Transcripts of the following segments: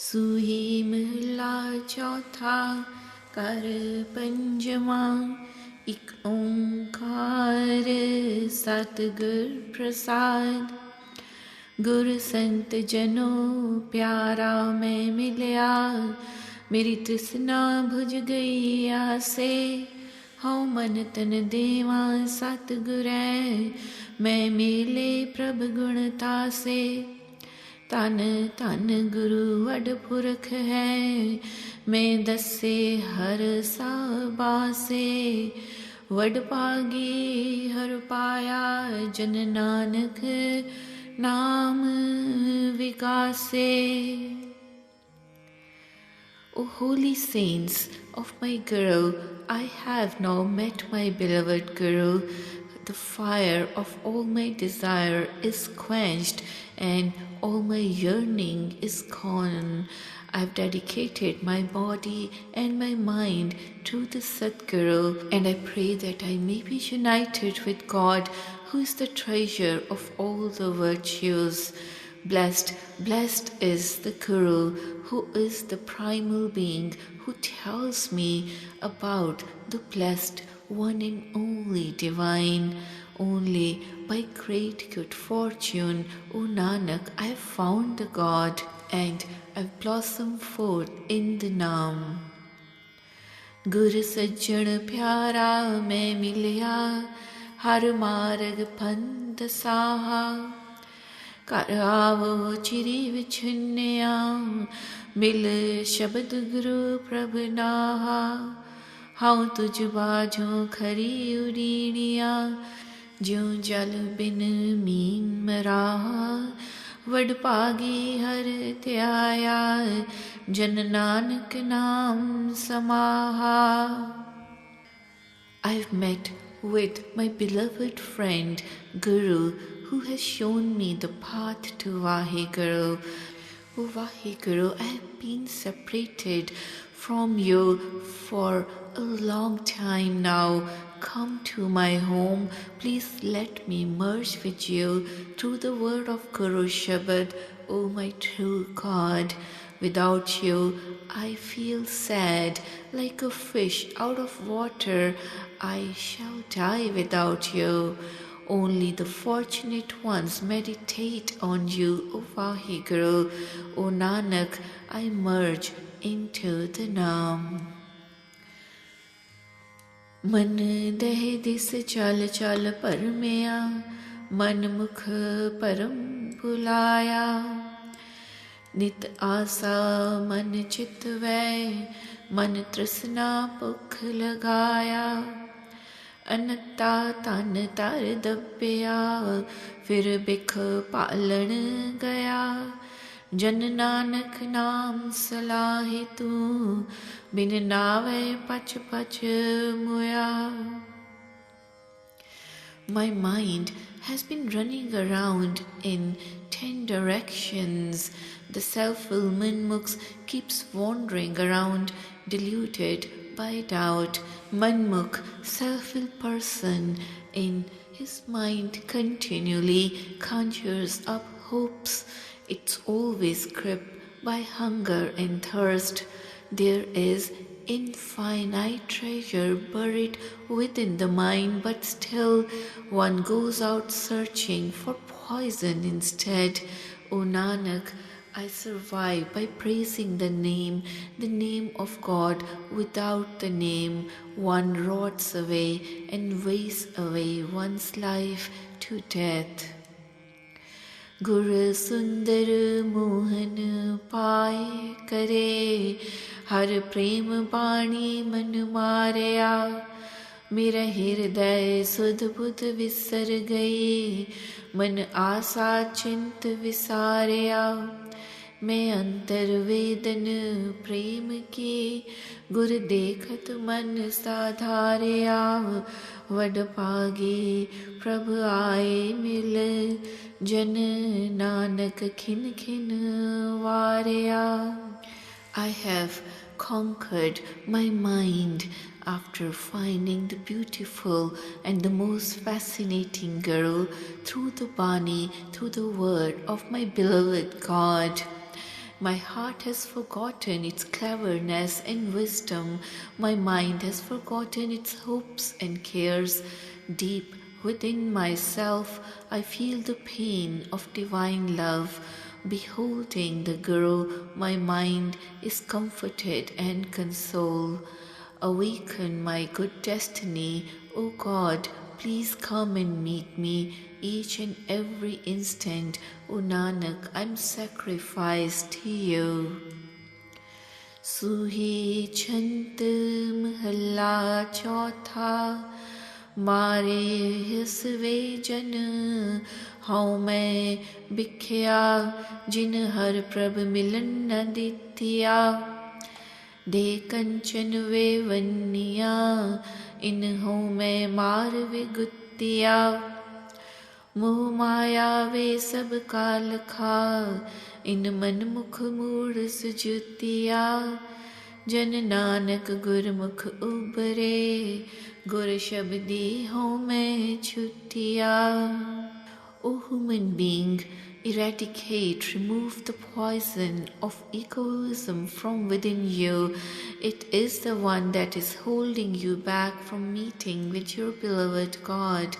सूही महला चौथा कर पंजवा। एक ओंकार सतगुर प्रसाद। गुर संत जनों प्यारा मैं मिलया, मेरी तृष्णा भुज गई आसे। हऊँ मन तन देवा सतगुरै, मैं मेले प्रभ गुण तासे। तन तन गुरु वड पुरख है, मैं दसे हर साबासे। वड पागी हर पाया, जन नानक नाम विकासे। O holy saints of my Guru, I have now met my beloved Guru. The fire of all my desire is quenched and all my yearning is gone. I have dedicated my body and my mind to the Sadguru, and I pray that I may be united with God, who is the treasure of all the virtues. Blessed, blessed is the Guru, who is the primal being, who tells me about the blessed one and only divine. Only by great good fortune, O Nanak, I have found the God, and I've blossomed forth in the Naam. Gur sajjan pyara main milya, har marg pant saha। कर आवो चिरी विछुन्या, मिल शब्द गुरु प्रभ नाहा। हाँ तुझ बाझों खरी उड़ीनिया, ज्यों जल बिन मीन मराहा। वड पागी हर त्याया, जन नानक नाम समाहा। I've met with my beloved friend Guru, who has shown me the path to Vaheguru. O Vaheguru, I have been separated from you for a long time now. Come to my home. Please let me merge with you through the word of Guru Shabad, O my true God. Without you, I feel sad, like a fish out of water. I shall die without you. Only the fortunate ones meditate on you, O Vaheguru. O Nanak, I merge into the Naam. मन दह this चल चल परमया, मन मुख परम बुलाया। नित आसा मन चित वै, मन तृष्णा भुख लगाया। अनता तन तर दबिया, फिर बिख पालन गया। जन नानक नाम सलाहि तू, बिन नावे पच पच मुया। My mind has been running around in 10 directions. The self-will Manmukh keeps wandering around, deluded by doubt. Manmukh, self-will person, in his mind continually conjures up hopes. It's always gripped by hunger and thirst. There is infinite treasure buried within the mind, but still one goes out searching for poison instead. O Nanak, I survive by praising the name of God. Without the name, one rots away and wastes away one's life to death. गुर सुंदर मोहन पाए करे, हर प्रेम बाणी मन मारया। मेरा हृदय सुध बुध विसर गई, मन आशा चिंत विसारया। मैं अंतर वेदन प्रेम के, गुर देखत मन साधारया। वड पागे प्रभ आए मिल, जन नानक खिन खिन वारया। I have conquered my mind after finding the beautiful and the most fascinating girl through the Bani, through the word of my beloved God. My heart has forgotten its cleverness and wisdom. My mind has forgotten its hopes and cares. Deep within myself, I feel the pain of divine love. Beholding the Guru, my mind is comforted and consoled. Awaken my good destiny, O God, please come and meet me each and every instant. O Nanak, I'm sacrificed to you. Suhi chant mahalla chautha, मारे हिसवे जन हूँ मैं बिख्या जिन हर प्रभ मिलन न दिथिया दे कंचन वे वन्निया इन हूँ मैं मार वे गुत्तिया मोह माया वे सब काल खा इन मन मुख मूढ़ सुजुतिया जन नानक गुरमुख उबरे गुर शब्दी हूँ मैं छुट्टिया. O human being, eradicate, remove the poison of egoism from within you. It is the one that is holding you back from meeting with your beloved God.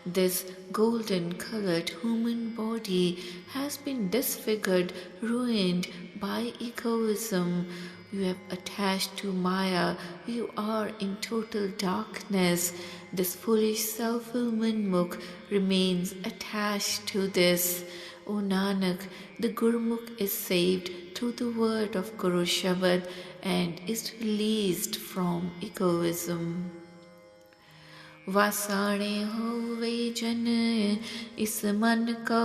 This golden-colored human body has been disfigured, ruined by egoism. You have attached to Maya. You are in total darkness. This foolish self-will Manmukh remains attached to this. O Nanak, the Gurmukh is saved through the word of Guru Shabad and is released from egoism. वासाणे होवे जन इस मन को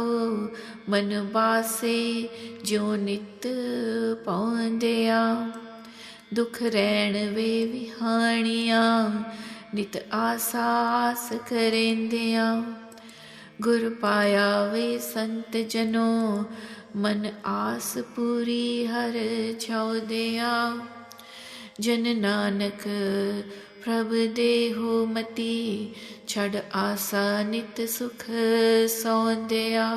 मन बासे जो नित पौंदिया दुख रैण वे विहाणिया नित आसा आस करेंदिया गुर पाया वे संत जनों मन आस पूरी हर छौदिया जन नानक प्रभ देहो मति छड़ आसा नित सुख सौंदया.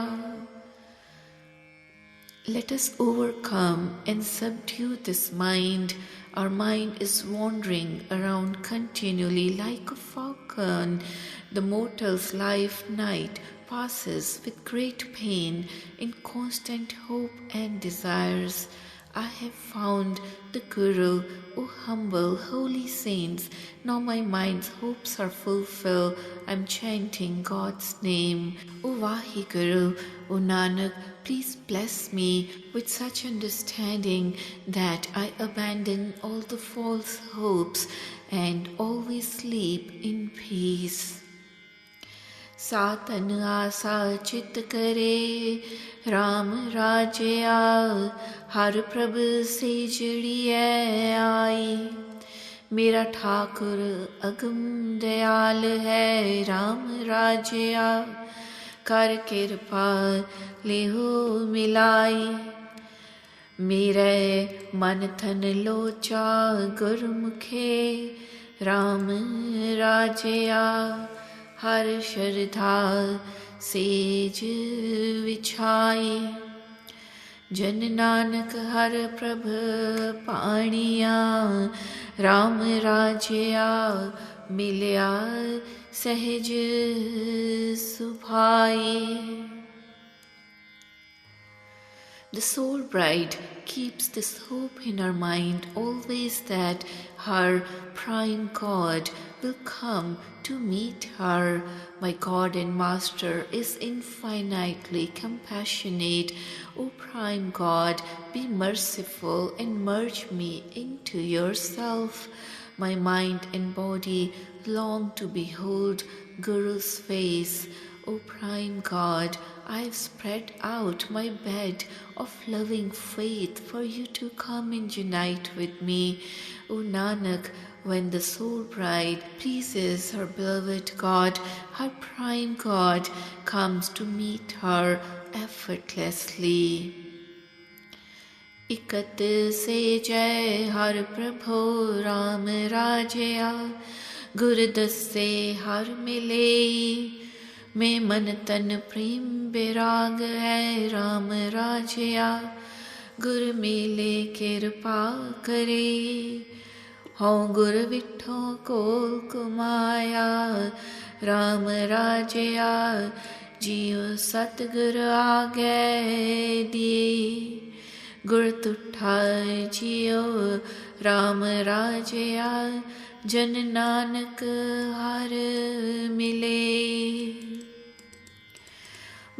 Let us overcome and subdue this mind. Our mind is wandering around continually like a falcon. The mortal's life night passes with great pain in constant hope and desires. I have found the Guru, O humble, holy saints. Now my mind's hopes are fulfilled. I'm chanting God's name. O Vaheguru, O Nanak, please bless me with such understanding that I abandon all the false hopes and always sleep in peace. सातन आसा चित करे राम राजया हर प्रभ से जड़िए आई मेरा ठाकुर अगम दयाल है राम राजया कर कृपा ले हो मिलाई मेरे मन थन लोचा गुरमुखे राम राजया हर श्रद्धा सेज विछाई जन नानक हर प्रभ पाणिया राम राजया मिलिया सहज सुभाई. The soul bride keeps this hope in her mind always that her prime God will come to meet her. My God and Master is infinitely compassionate. O prime God, be merciful and merge me into yourself. My mind and body long to behold Guru's face. O prime God, I have spread out my bed of loving faith for you to come and unite with me. O Nanak, when the soul bride pleases her beloved God, her prime God comes to meet her effortlessly. Ikat से जय हर प्रभो राम राजया गुरुदस से हर मिले मैं मन तन प्रेम विराग है राम राजया गुर मेले कृपा करे, हों गुर विठो कोल कुमाया, राम राजया जीव सतगुर आगे दिए, गुर तुठा जियो राम राजया, जन नानक हर मिले.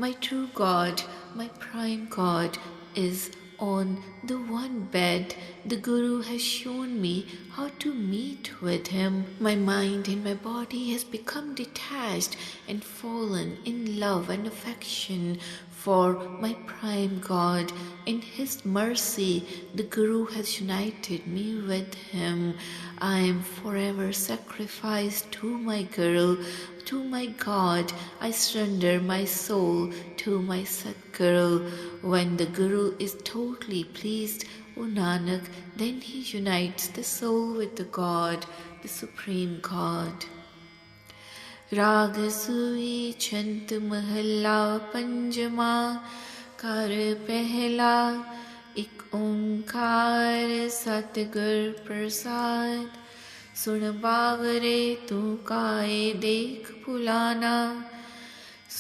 My true God, my prime God, is on the one bed. The Guru has shown me how to meet with him. My mind and my body has become detached and fallen in love and affection for my prime God. In his mercy, the Guru has united me with him. I am forever sacrificed to my Guru, to my God. I surrender my soul to my Satguru. When the Guru is totally pleased, O Nanak, then he unites the soul with the God, the Supreme God. राग सुई छंत महला पंजमा, कर पहला एक ओंकार सतगुर प्रसाद, सुन बावरे तू काए देख पुलाना,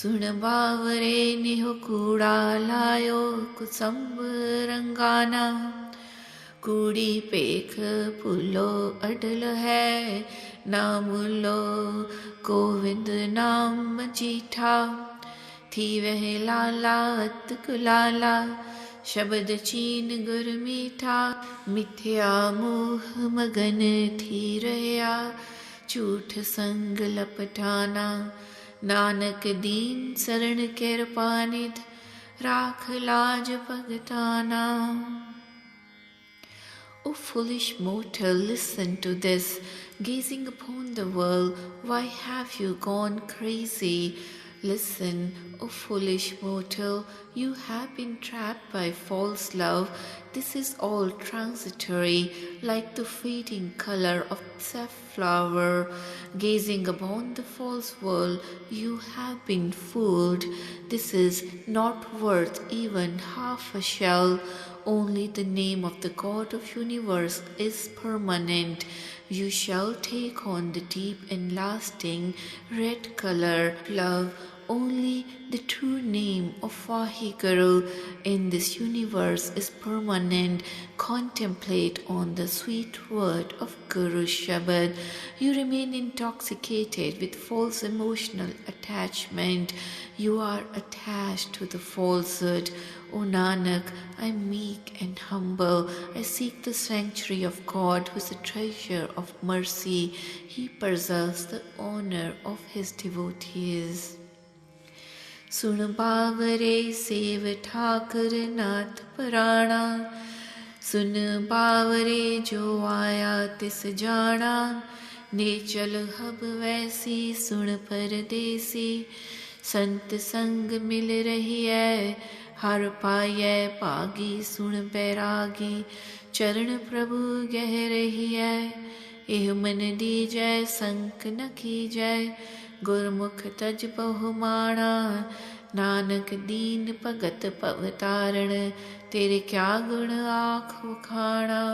सुन बावरे निहो कूड़ा लायो कुसंब रंगाना, कूड़ी पेख पुलो अडल है, नामुलो गोविंद नाम जीठा, थी वह लाला अतकुलाला, शब्द चीन गुर मीठा, मिथ्या मोह मगन थी रया, झूठ संग लपटाना, नानक दीन शरण कृपानिध, राख लाज भगताना. O foolish mortal, listen to this. Gazing upon the world, why have you gone crazy? Listen, O foolish mortal, you have been trapped by false love. This is all transitory, like the fading color of safflower. Gazing upon the false world, you have been fooled. This is not worth even half a shell. Only the name of the God of universe is permanent. You shall take on the deep and lasting red color, love. Only the true name of Vaheguru in this universe is permanent. Contemplate on the sweet word of Guru Shabad. You remain intoxicated with false emotional attachment. You are attached to the falsehood. O Nanak, I am meek and humble. I seek the sanctuary of God, who is the treasure of mercy. He preserves the honor of his devotees. सुन बावरे सेव ठाकुर नाथ पराणा, सुन बावरे जो आया तिस जाना, नेचल हब वैसी सुन परदेसी, संत संग मिल रही है हर पायै पागी, सुन बैरागी चरण प्रभु गह रही है, एह मन दीजै संक न कीजै, गुरमुख तज बहुमाणा, नानक दीन भगत पवतारण, तेरे क्या गुण आख वखाणा.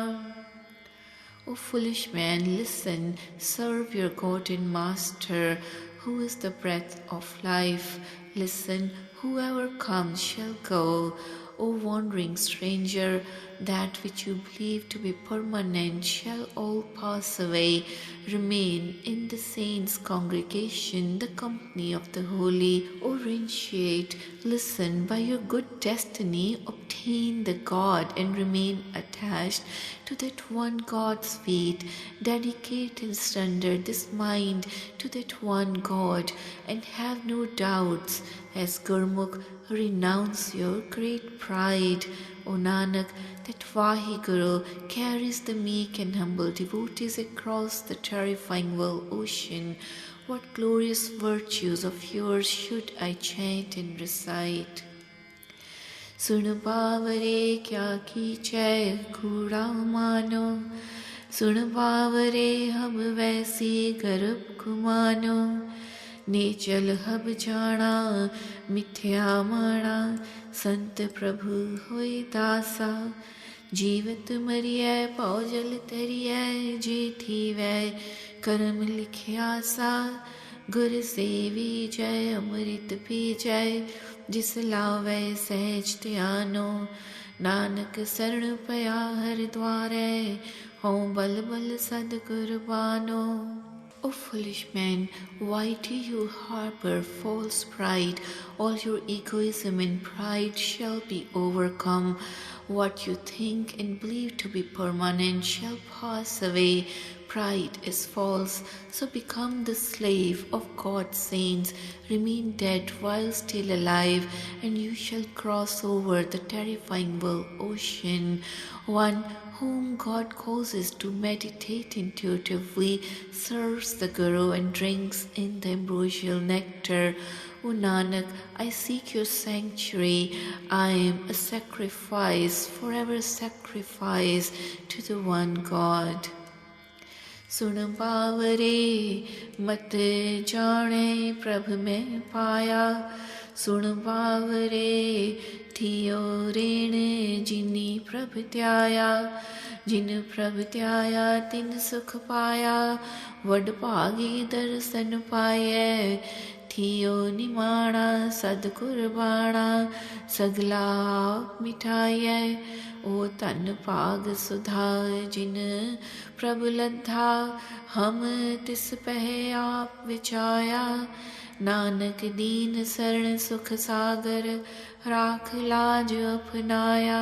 O foolish man, listen, serve your God and Master, who is the breath of life. Listen, whoever comes shall go. O wandering stranger, that which you believe to be permanent shall all pass away. Remain in the saints' congregation, the company of the holy. O renunciate, listen, by your good destiny obtain the God and remain attached to that one God's feet. Dedicate and surrender this mind to that one God and have no doubts. As Gurmukh, renounce your great pride. O Nanak, that Vaheguru carries the meek and humble devotees across the terrifying world ocean. What glorious virtues of yours should I chant and recite? सुन बावरे क्या कीचै कूड़ा मानो, सुन बावरे हम वैसी गर्भ कुमानो, नेचल hub जाना मिथ्या माना संत प्रभु होए दासा जीवत मरिय पौजल तरिय जे थी वै कर्म लिखिया सा गुर सेवी जय अमृत पी जय जिस लावै सहज ध्यानो नानक शरण पया हर द्वारै हों बल बल सद्गुर Bano. O foolish man, why do you harbor false pride? All your egoism and pride shall be overcome. What you think and believe to be permanent shall pass away. Pride is false, so become the slave of God's saints. Remain dead while still alive, and you shall cross over the terrifying world ocean. One whom God causes to meditate intuitively serves the Guru and drinks in the ambrosial nectar. O Nanak, I seek your sanctuary. I am a sacrifice, forever sacrifice to the one God. सुन बावरे मत जाने प्रभ में पाया सुन बावरे थियो रेण जिनी प्रभ त्याया जिन प्रभ त्याया तिन सुख पाया वड भागी दर्शन पाए थियो निमाणा सदगुर बाणा सगला आप मिठाइए ओ तन भाग सुधा जिन प्रभु लद्धा हम तिस पह आप विचाया नानक दीन शरण सुख सागर राख लाज अपनाया।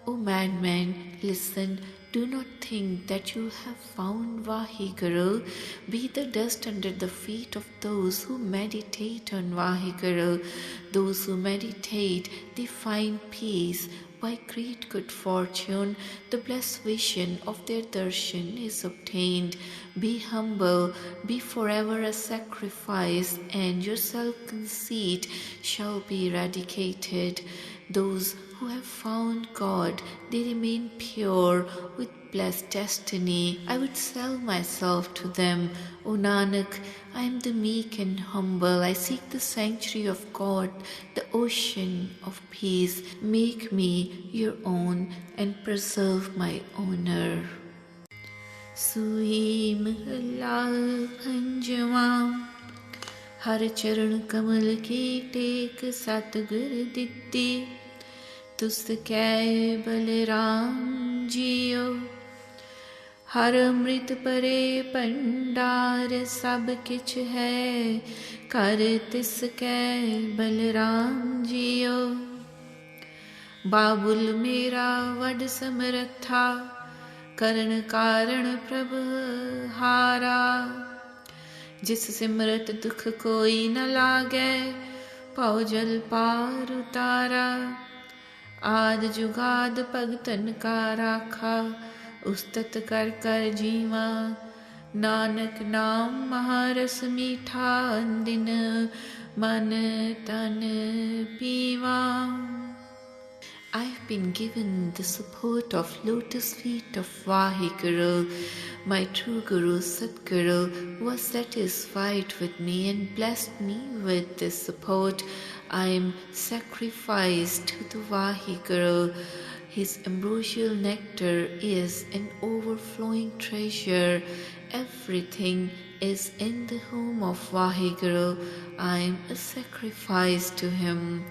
O madman, listen, do not think that you have found Vaheguru. Be the dust under the feet of those who meditate on Vaheguru. Those who meditate, they find peace. By great good fortune, the blessed vision of their darshan is obtained. Be humble, be forever a sacrifice, and your self-conceit shall be eradicated. Those who have found God, they remain pure with blessed destiny. I would sell myself to them. O Nanak, I am the meek and humble. I seek the sanctuary of God, the ocean of peace. Make me your own and preserve my honor. Sui Mahalla Panjama हर चरण कमल की take सतगुर दित्ती तुस कै बलराम जियो हर अमृत परे भंडार सब किछ है कर तिस कै बलराम जियो बाबुल मेरा वड समरथा करण कारण प्रभ हारा जिस सिमरत दुख कोई न लागे पौ जल पार उतारा आद जुगाद भगतन का राखा उस्तत कर कर जीवा नानक नाम महारस मीठा दिन मन तन पीवा। I have been given the support of lotus feet of Vaheguru. My true Guru Sadguru was satisfied with me and blessed me with this support. I am sacrificed to the Vaheguru. His ambrosial nectar is an overflowing treasure. Everything is in the home of Vaheguru. I am a sacrifice to him.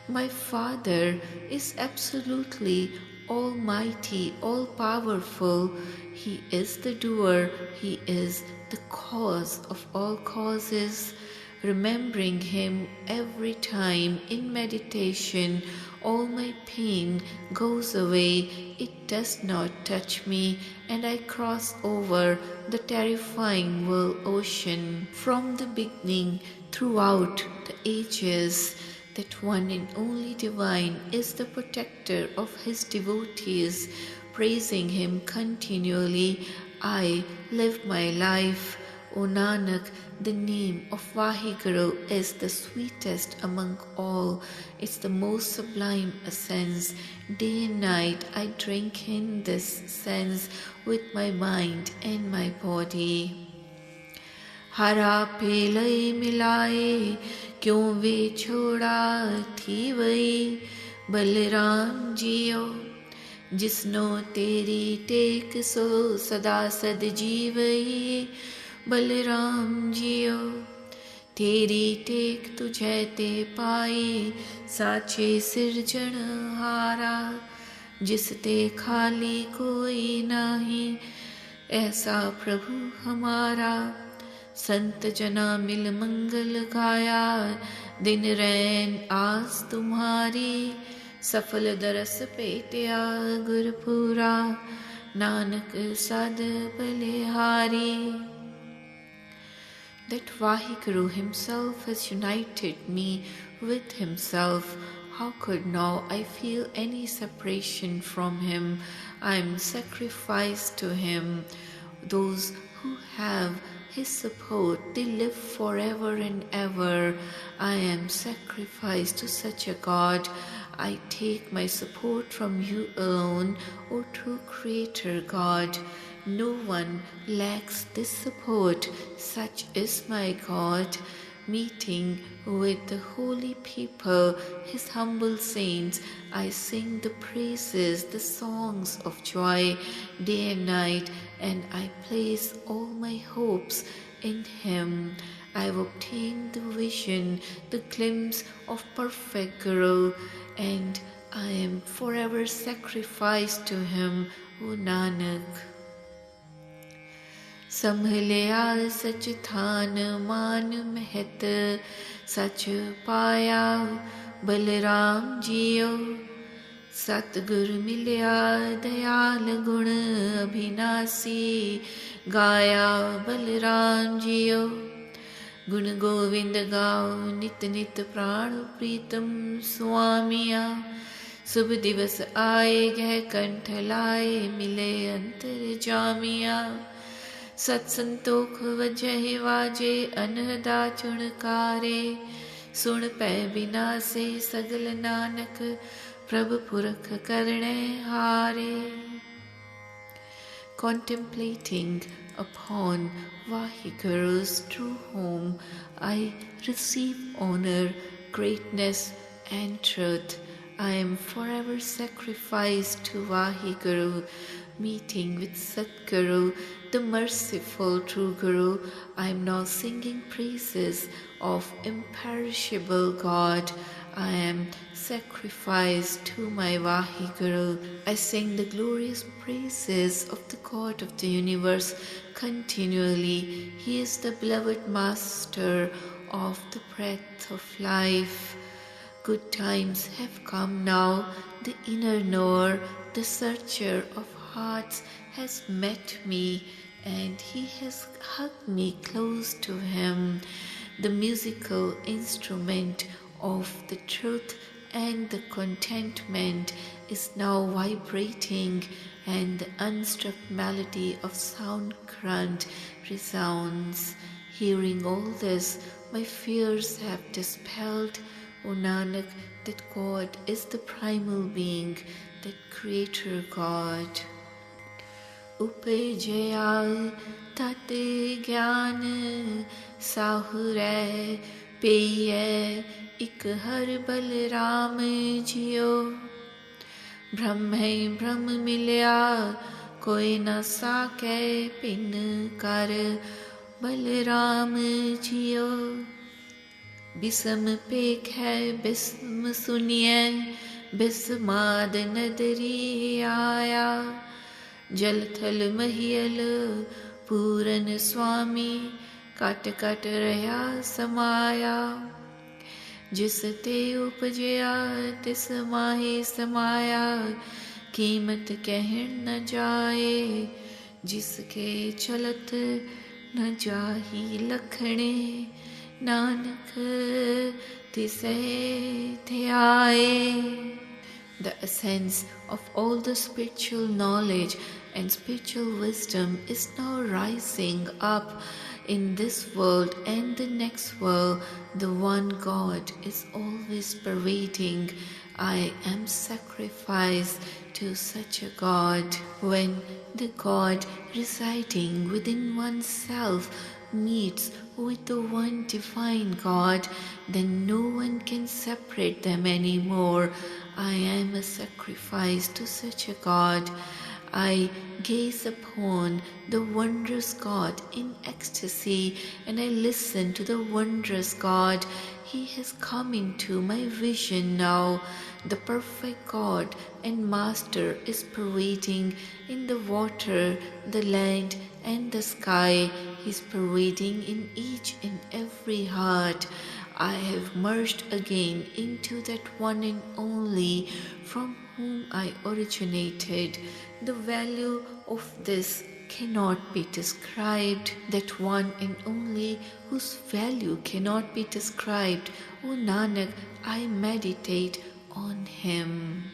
My Father is absolutely almighty, all-powerful. He is the doer. He is the cause of all causes. Remembering Him every time in meditation, all my pain goes away. It does not touch me, and I cross over the terrifying world ocean. From the beginning, throughout the ages, that one and only Divine is the protector of His devotees. Praising Him continually, I live my life. O Nanak, the name of Vaheguru is the sweetest among all. It's the most sublime essence. Day and night I drink in this sense with my mind and my body. हरा पेलय मिलाए, क्यों वे छोड़ा थी वही। बलराम जियो जिसनो तेरी take, सो सदा सद जीवई। बलराम जियो तेरी टेक तुझे ते पाई, साचे सिरजन हारा। जिस ते खाली कोई नाही, ऐसा प्रभु हमारा। संत जना मिल मंगल गाया, दिन रैन आस तुम्हारी। सफल दरस पेटिया गुरपुरा, नानक सद बलिहारी। That Vaheguru himself has united me with himself. How could now I feel any separation from him? I am sacrificed to him. Those who have his support, they live forever and ever. I am sacrificed to such a God. I take my support from you alone, O true Creator God. No one lacks this support, such is my God. Meeting with the holy people, his humble saints, I sing the praises, the songs of joy, day and night, and I place all my hopes in him. I have obtained the vision, the glimpse of perfect Guru, and I am forever sacrificed to him, O Nanak. संभलिया सच थान मान महत, सच पाया बलराम जियो। सतगुर मिलिया दयाल गुण अभिनासी, गाया बलराम जियो। गुण गोविंद गाओ नित नित प्राण प्रीतम स्वामिया। शुभ दिवस आए गह कंठ लाए, मिले अंतर जामिया। सत्संतोख वजह वाजे अनहदा चुणकारे, सुन पै बिना से सगल नानक, प्रभु पुरख करणे हारे। Contemplating upon Vaheguru's true home, I receive honor, greatness and truth. I am forever sacrificed to Vaheguru. Meeting with Satguru, the merciful true Guru, I am now singing praises of imperishable God. I am sacrificed to my Vaheguru. I sing the glorious praises of the God of the universe continually. He is the beloved Master of the breath of life. Good times have come now. The inner knower, the searcher of hearts has met me, and he has hugged me close to him. The musical instrument of the truth and the contentment is now vibrating, and the unstruck melody of sound Granth resounds. Hearing all this, my fears have dispelled. O Nanak, that God is the primal being, that Creator God. उपजया तत ज्ञान साहुरै पेय, इक हर बलराम जियो। ब्रह्मै ब्रह्म मिलिया कोई न साकै, pin कर बलराम जियो। बिसम पेख है बिस्म सुनिए, बिस्माद नदरी आया। जल थल महियल पूरन स्वामी, कट कट रहा समाया। जिस ते उपजया तिस माही समाया, कीमत कहन न जाए। जिसके चलत न जाही लखणे, नानक तिसे ध्याए। The essence of all the spiritual knowledge and spiritual wisdom is now rising up in this world and the next world. The one God is always pervading. I am sacrificed to such a God. When the God residing within oneself meets with the one divine God, then no one can separate them anymore. I am a sacrifice to such a God. I gaze upon the wondrous God in ecstasy, and I listen to the wondrous God. He has come into my vision now. The perfect God and Master is pervading in the water, the land, and the sky. He is pervading in each and every heart. I have merged again into that one and only from whom I originated. The value of this cannot be described, that one and only whose value cannot be described. O Nanak, I meditate on him.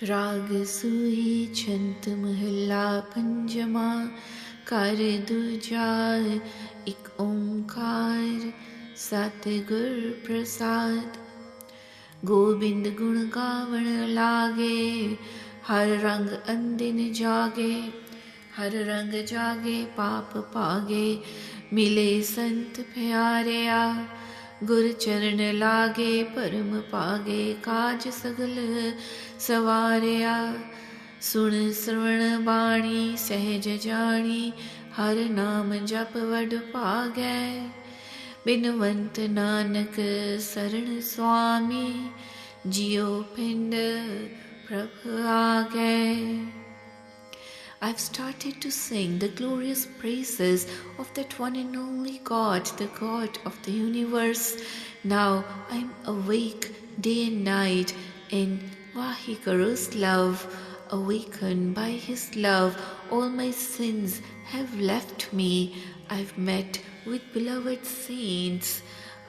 राग सुई छंत महला पंजमा कर दूजा एक ओंकार सतगुर प्रसाद गोविंद गुण गावण लागे हर रंग अंदिन जागे हर रंग जागे पाप पागे मिले संत प्यारिया गुर चरण लागे परम पागे काज सगल सवारिया सुन श्रवण बाणी सहज जानी हर नाम जप वड पागै बिनवंत नानक शरण स्वामी जियो पिंड प्रभ आगे. I've started to sing the glorious praises of that one and only God, the God of the universe. Now I'm awake day and night in Vahiguru's love. Awakened by his love, all my sins have left me. I've met with beloved saints,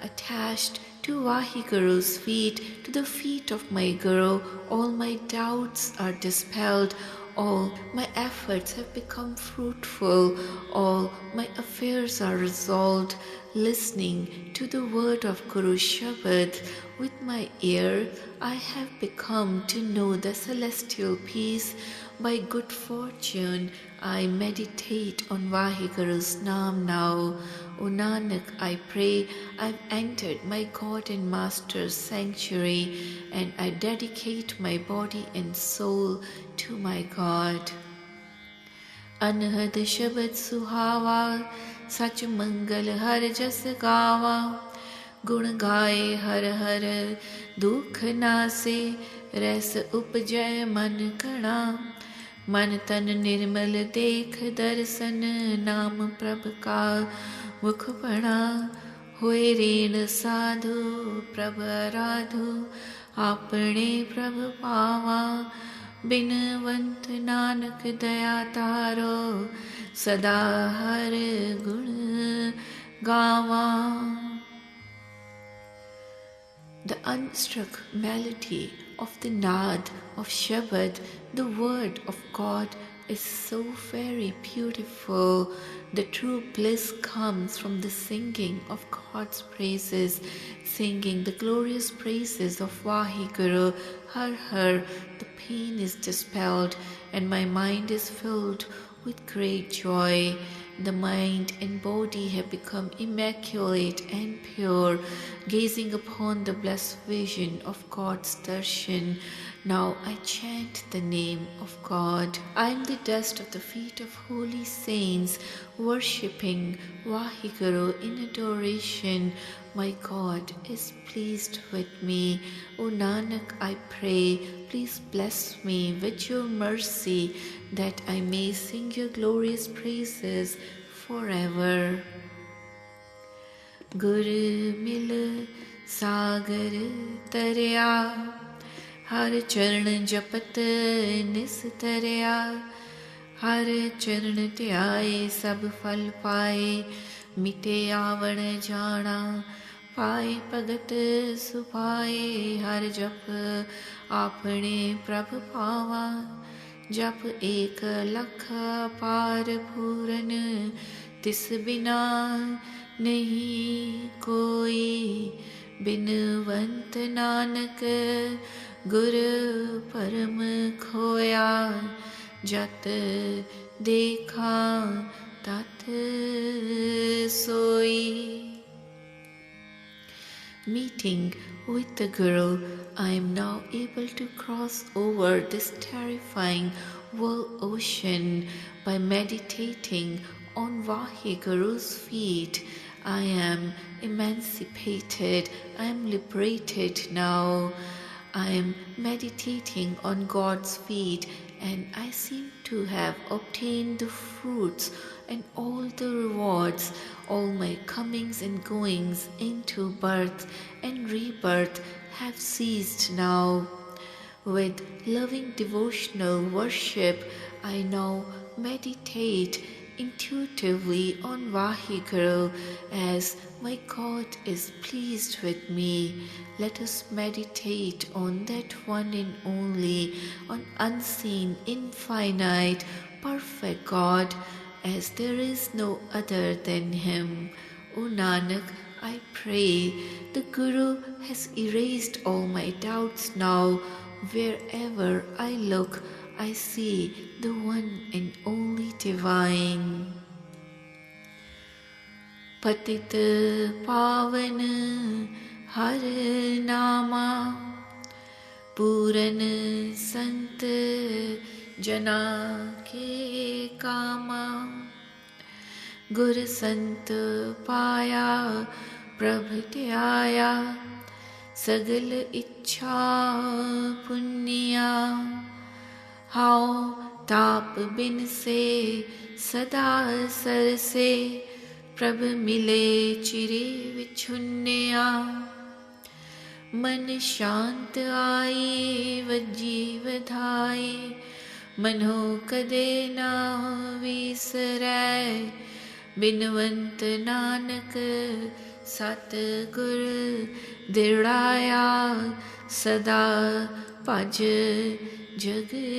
attached to Vahiguru's feet, to the feet of my Guru. All my doubts are dispelled. All my efforts have become fruitful. All my affairs are resolved. Listening to the word of Guru Shabad with my ear, I have become to know the celestial peace. By good fortune, I meditate on Vahiguru's Naam now. O Nanak, I pray, I've entered my God and Master's sanctuary, and I dedicate my body and soul to my God. Anhad Shabad Suhava, Sach Mangal Har Jas Gawa, Gun Gaye Har Har, Dukh Nase, Res Upjay Man Kana, मन तन निर्मल देख दर्शन नाम प्रभ का मुख पढ़ा होए रेण साधु प्रभ आराधु आपने प्रभ पावा बिनवंत नानक दया तारो सदा हर गुण गावा. The unstruck melody of the Naad of Shabad, the word of God, is so very beautiful. The true bliss comes from the singing of God's praises, singing the glorious praises of Vahiguru. Har Har, the pain is dispelled and my mind is filled with great joy. The mind and body have become immaculate and pure, gazing upon the blessed vision of God's darshan. Now I chant the name of God. I am the dust of the feet of holy saints, worshipping Vahiguru in adoration. My God is pleased with me. O Nanak, I pray, please bless me with your mercy, that I may sing your glorious praises forever. Gur mil sagar tarya, har charan japat nis tarya, har charan dhyaye sab phal paye, mite avan jana पाए भगत सुपाए. हर जप आपने प्रभ पावा, जप एक लख पार पूरन तिस बिना नहीं कोई. बिनवंत नानक गुर परम खोया, जत देखा tat soi. Meeting with the Guru, I am now able to cross over this terrifying world ocean by meditating on Vaheguru's feet. I am emancipated, I am liberated now. I am meditating on God's feet, and I seem to have obtained the fruits and all the rewards. All my comings and goings into birth and rebirth have ceased now. With loving devotional worship, I now meditate intuitively on Vaheguru as my God is pleased with me. Let us meditate on that one and only, on unseen, infinite, perfect God, as there is no other than Him. O Nanak, I pray, the Guru has erased all my doubts now. Wherever I look, I see the one and only Divine. Patit Pavan Har Nama Puran Sant Jana Ke Kama Gur Sant Paya Prabhatyaya Sagal Ichha Punya How ताप बिन से सदा sir से प्रभ मिले चिरे विछुन्या मन शांत आए वजी वधाए मनो कदे ना विसरै बिनवंत नानक सतगुर दृढ़ाया सदा भज Jagadisarai.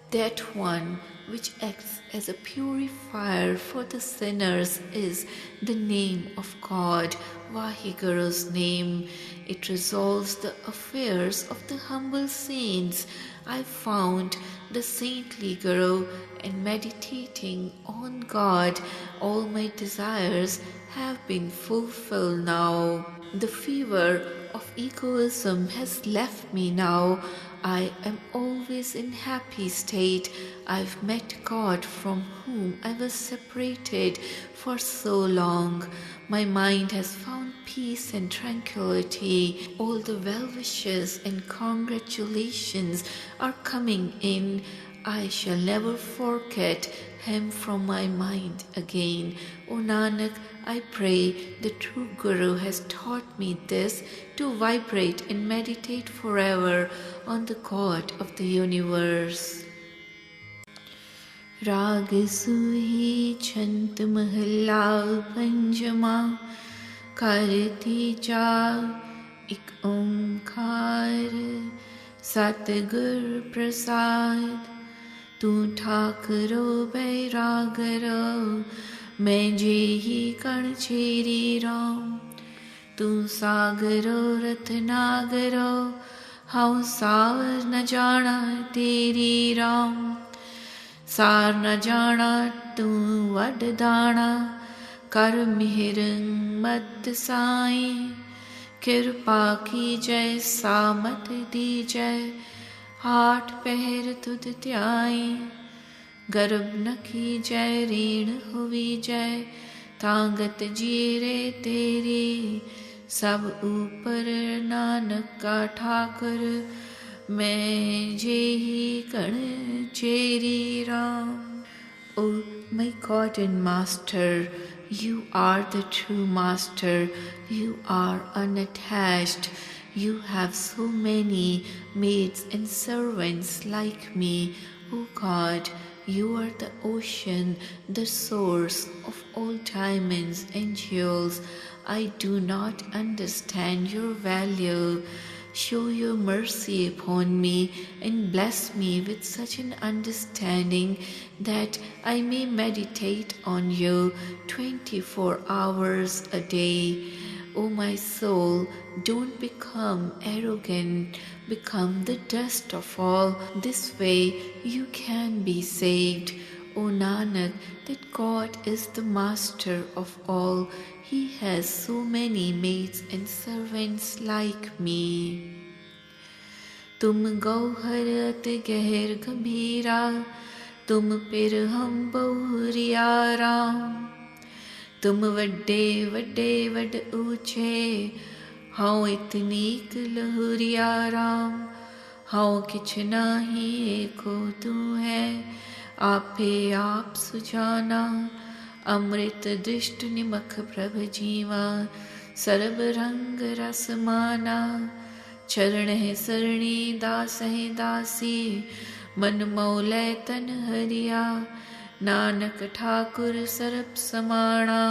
That one which acts as a purifier for the sinners is the name of God, Vaheguru's name. It resolves the affairs of the humble saints. I found the saintly Guru, and meditating on God, all my desires have been fulfilled now. The fever of egoism has left me now. I am always in happy state. I've met God from whom I was separated for so long. My mind has found peace and tranquility. All the well wishes and congratulations are coming in. I shall never forget Him from my mind again. O Nanak, I pray the true Guru has taught me this, to vibrate and meditate forever on the God of the universe. Rag Suhi Chant Mahalla Panjama Karti Ja Ik Omkar Satgur Prasad Tu Thakro Bairagaro मैं जेहि कण cherry Ram तू सागरो रत्नागरो how सावर न जाना तेरी राम सार न जाना तू वड दाना कर मिहिर मत साई कृपा की जय सामत दी जय हाथ पहर तुद त्याई गर्भ न की जय रीण हुई जय तांगत जीरे तेरी सब ऊपर नानक का ठाकुर मैं जेहि कण cherry Ram. O my God and Master, you are the true Master. You are unattached. You have so many maids and servants like me. O God, you are the ocean, the source of all diamonds and jewels. I do not understand your value. Show your mercy upon me and bless me with such an understanding that I may meditate on you 24 hours a day. O my soul, don't become arrogant, become the dust of all. This way you can be saved. O Nanak, that God is the master of all. He has so many maids and servants like me. तुम गौहर अति गहर गंभीरा, तुम पिर हम बहुरिया राम। तुम वड्डे वड्डे वड ऊंचे, हाँ इतनीक लहुरिया राम। हाँ किछ नाही एको तू है, आपे आप सुजाना। अमृत दृष्ट निमख प्रभ जीवा, सरब रंग रस माना। चरण है सरणी दास है दासी, मन मौलै तन हरिया। नानक ठाकुर सरप समाणा,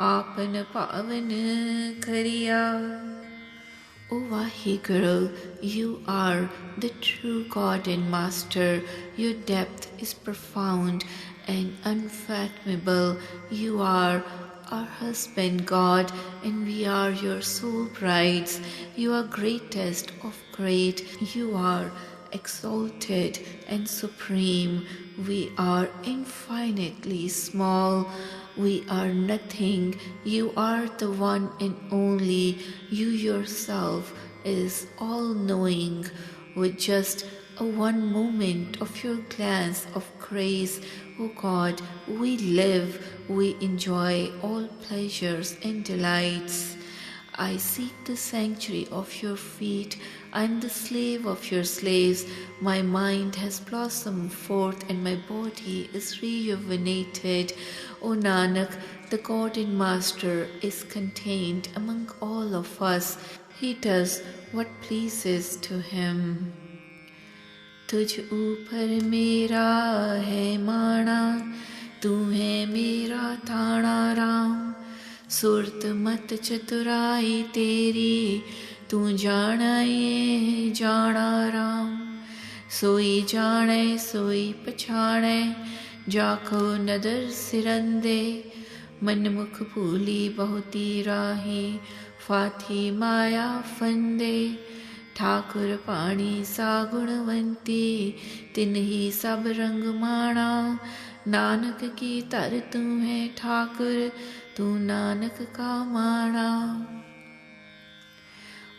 आपन पावन करिया। O Vaheguru, you are the true God and Master. Your depth is profound and unfathomable. You are our husband, God, and we are your soul brides. You are greatest of great. You are exalted and supreme. We are infinitely small. We are nothing. You are the one and only. You yourself is all-knowing. With just a one moment of your glance of grace, O God, we live, we enjoy all pleasures and delights. I seek the sanctuary of your feet. I am the slave of your slaves. My mind has blossomed forth and my body is rejuvenated. O Nanak, the God and Master is contained among all of us. He does what pleases to him. तुझ ऊपर मेरा है माना, तू है मेरा ताना राम। सुरत मत चतुराई तेरी, तू जाना ये जाना राम। सोई जाने सोई पछाणे, जाको नदर सिरंदे। मन मुख भूली बहुती राही, फाथी माया फंदे। ठाकुर पाणी सा गुणवंती, तिन्ही सब रंग माणा। नानक की तर तू है ठाकुर, तू नानक का माणा।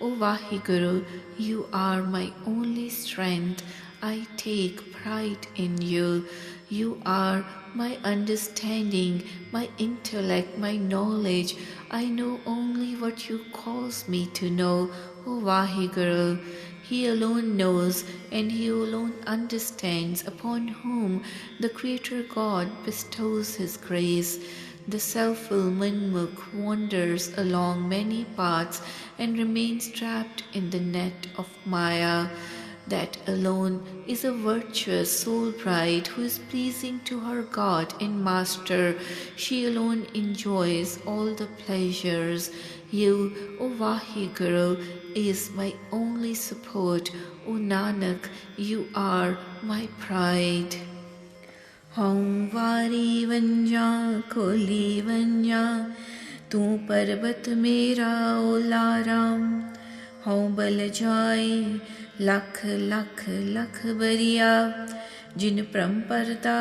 O Vaheguru, you are my only strength. I take pride in you. You are my understanding, my intellect, my knowledge. I know only what you cause me to know, O Vaheguru. He alone knows and he alone understands upon whom the Creator God bestows his grace. The self-will Manmukh wanders along many paths and remains trapped in the net of Maya. That alone is a virtuous soul bride who is pleasing to her God and Master. She alone enjoys all the pleasures. You, O Vaheguru, is my only support. O Nanak, you are my pride. हूँ वारी वंजा खोली वंजा, तू पर्वत मेरा ओला राम। हूँ बल जाई लख लख लख बरिया, जिन परम पर्दा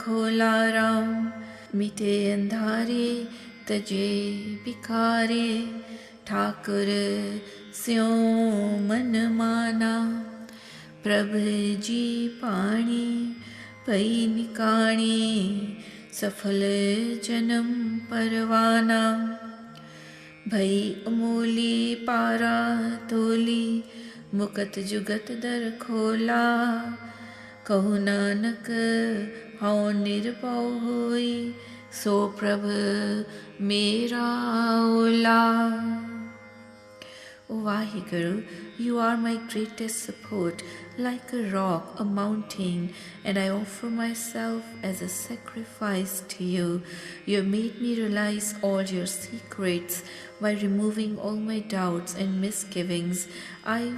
खोला राम। मिटे अंधारे तजे बिकारे, ठाकुर स्यों मन माना। प्रभ जी पाणी पई निकाणी, सफल जन्म परवाना। भई अमोली पारा तोली, मुकत जुगत दर खोला। कहु नानक हऊँ निर्भव होई, सो प्रभ मेरा ओला। O Vaheguru, you are my greatest support, like a rock, a mountain, and I offer myself as a sacrifice to you. You have made me realize all your secrets. by removing all my doubts and misgivings. I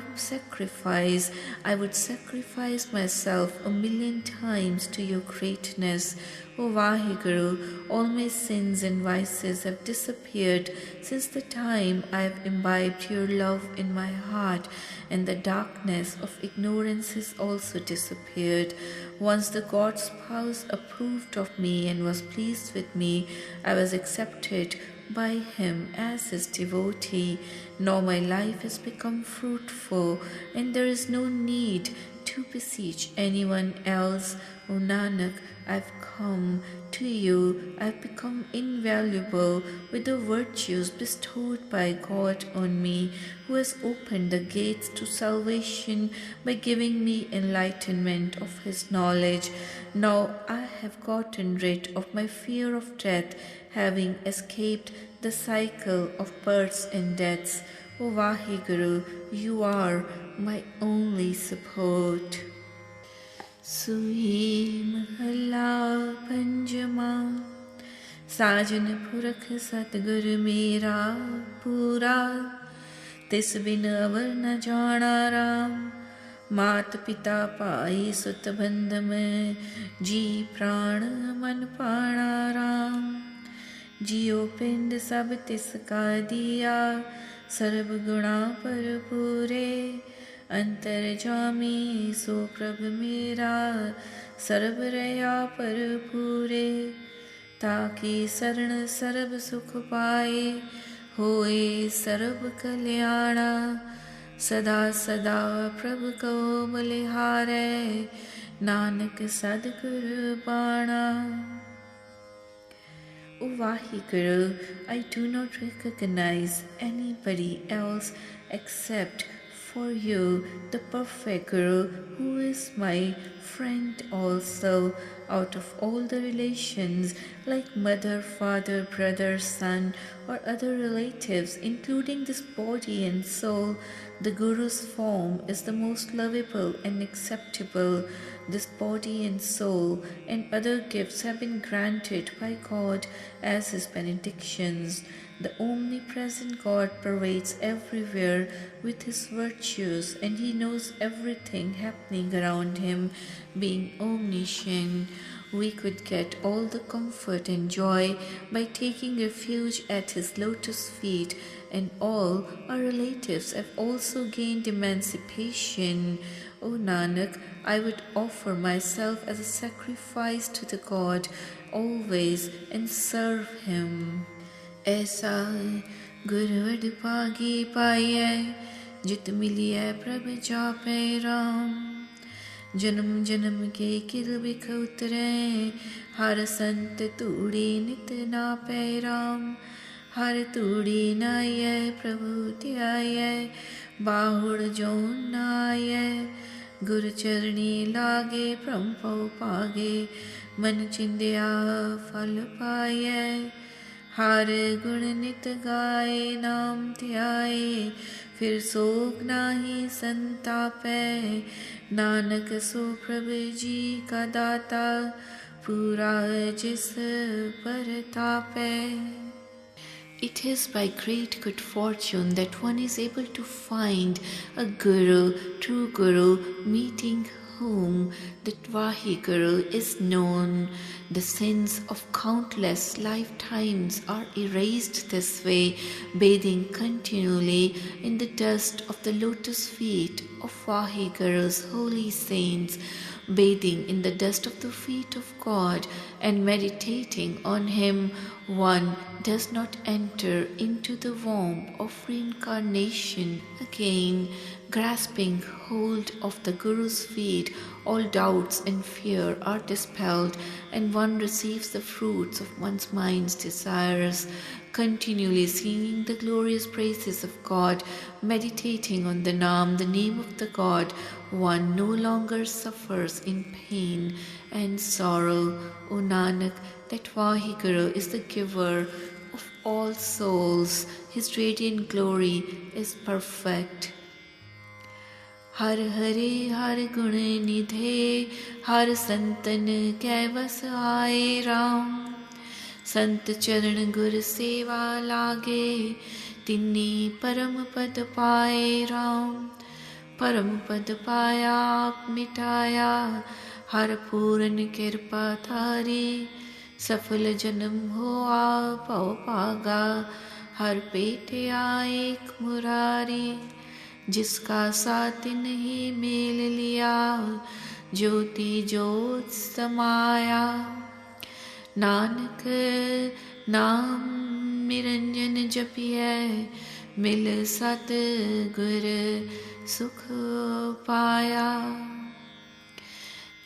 would sacrifice myself 1,000,000 times to your greatness. O Vaheguru, all my sins and vices have disappeared since the time I have imbibed your love in my heart, and the darkness of ignorance has also disappeared. Once the God spouse approved of me and was pleased with me, I was accepted by him as his devotee. Now my life has become fruitful, and there is no need to beseech anyone else. O Nanak, I've come to you. I've become invaluable with the virtues bestowed by God on me, who has opened the gates to salvation by giving me enlightenment of his knowledge. Now I have gotten rid of my fear of death, having escaped the cycle of births and deaths. O Vaheguru, you are my only support. Sui Mahalla Panjama Sajan Purakh Satguru Mera Pura Tis bin avar na jana Ram Mat Pita Pai Sut Bandham Ji Pran Man Pana Ram जियो पिंड सब तिसका दिया सर्व गुणा पर पूरे अंतर जामी सो प्रभ मेरा सर्व रया पर पूरे ताकि शरण सर्व सुख पाए होए सर्व कल्याणा सदा सदा प्रभु को बलिहारे नानक सद्गुरु बाणा. O Vaheguru, I do not recognize anybody else except for you, the perfect Guru, who is my friend also. Out of all the relations, like mother, father, brother, son, or other relatives, including this body and soul, the Guru's form is the most lovable and acceptable. This body and soul and other gifts have been granted by God as his benedictions. The omnipresent God pervades everywhere with his virtues, and he knows everything happening around him. Being omniscient, we could get all the comfort and joy by taking refuge at his lotus feet, and all our relatives have also gained emancipation. O Nanak, I would offer myself as a sacrifice to the God always and serve him. ऐसा गुरवड पागी पाइए जित मिलिए प्रभ जापे राम जन्म जन्म के किल बिख उतरे हर संत तूड़ी नित नापे राम हर तूड़ी नाये प्रभु त्याये बाहुड़ जो नाये गुरु चरणी लागे प्रंपो पागे मन चिंदिया फल पाये हर गुण नित गाए नाम ध्याए फिर सोग नाही संतापे नानक सो प्रभु जी का दाता पूरा जिस पर तापे. It is by great good fortune that one is able to find a Guru, true Guru, meeting whom the Vaheguru is known. The sins of countless lifetimes are erased this way, bathing continually in the dust of the lotus feet of Vaheguru's holy saints, bathing in the dust of the feet of God and meditating on him. One does not enter into the womb of reincarnation again. Grasping hold of the Guru's feet, all doubts and fear are dispelled, and one receives the fruits of one's mind's desires. Continually singing the glorious praises of God, meditating on the name of the God, one no longer suffers in pain and sorrow. O Nanak, that Vaheguru is the giver of all souls. His radiant glory is perfect. हर हरे हर गुण निधे हर संतन कै बस आए राम संत चरण गुर सेवा लागे तिन्नी परम पद पाए राम। परम पद पाया आप मिटाया, हर पूरन कृपा थारी। सफल जन्म हो आप पागा, हर पेटे एक मुरारी। जिसका साथ नहीं मेल लिया, ज्योति जोत समाया। नानक नाम निरंजन जपिए, मिल सत गुर सुख पाया।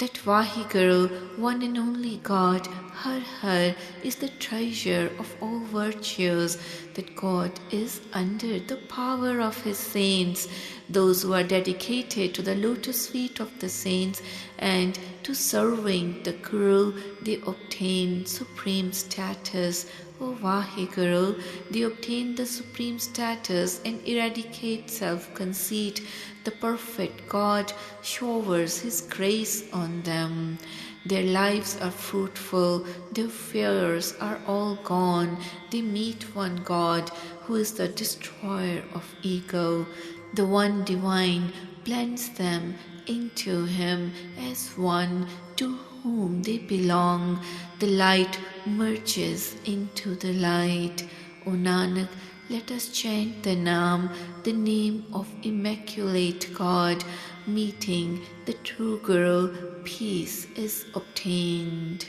That Vaheguru, one and only God, Har Har, is the treasure of all virtues, that God is under the power of His saints, those who are dedicated to the lotus feet of the saints and to serving the Guru, they obtain supreme status. O Vaheguru, they obtain the supreme status and eradicate self-conceit. The perfect God showers His grace on them. Their lives are fruitful, their fears are all gone. They meet one God who is the destroyer of ego. The one divine blends them into Him as one to whom they belong. The light merges into the light. O Nanak, let us chant the name of Immaculate God. Meeting the true Guru, peace is obtained.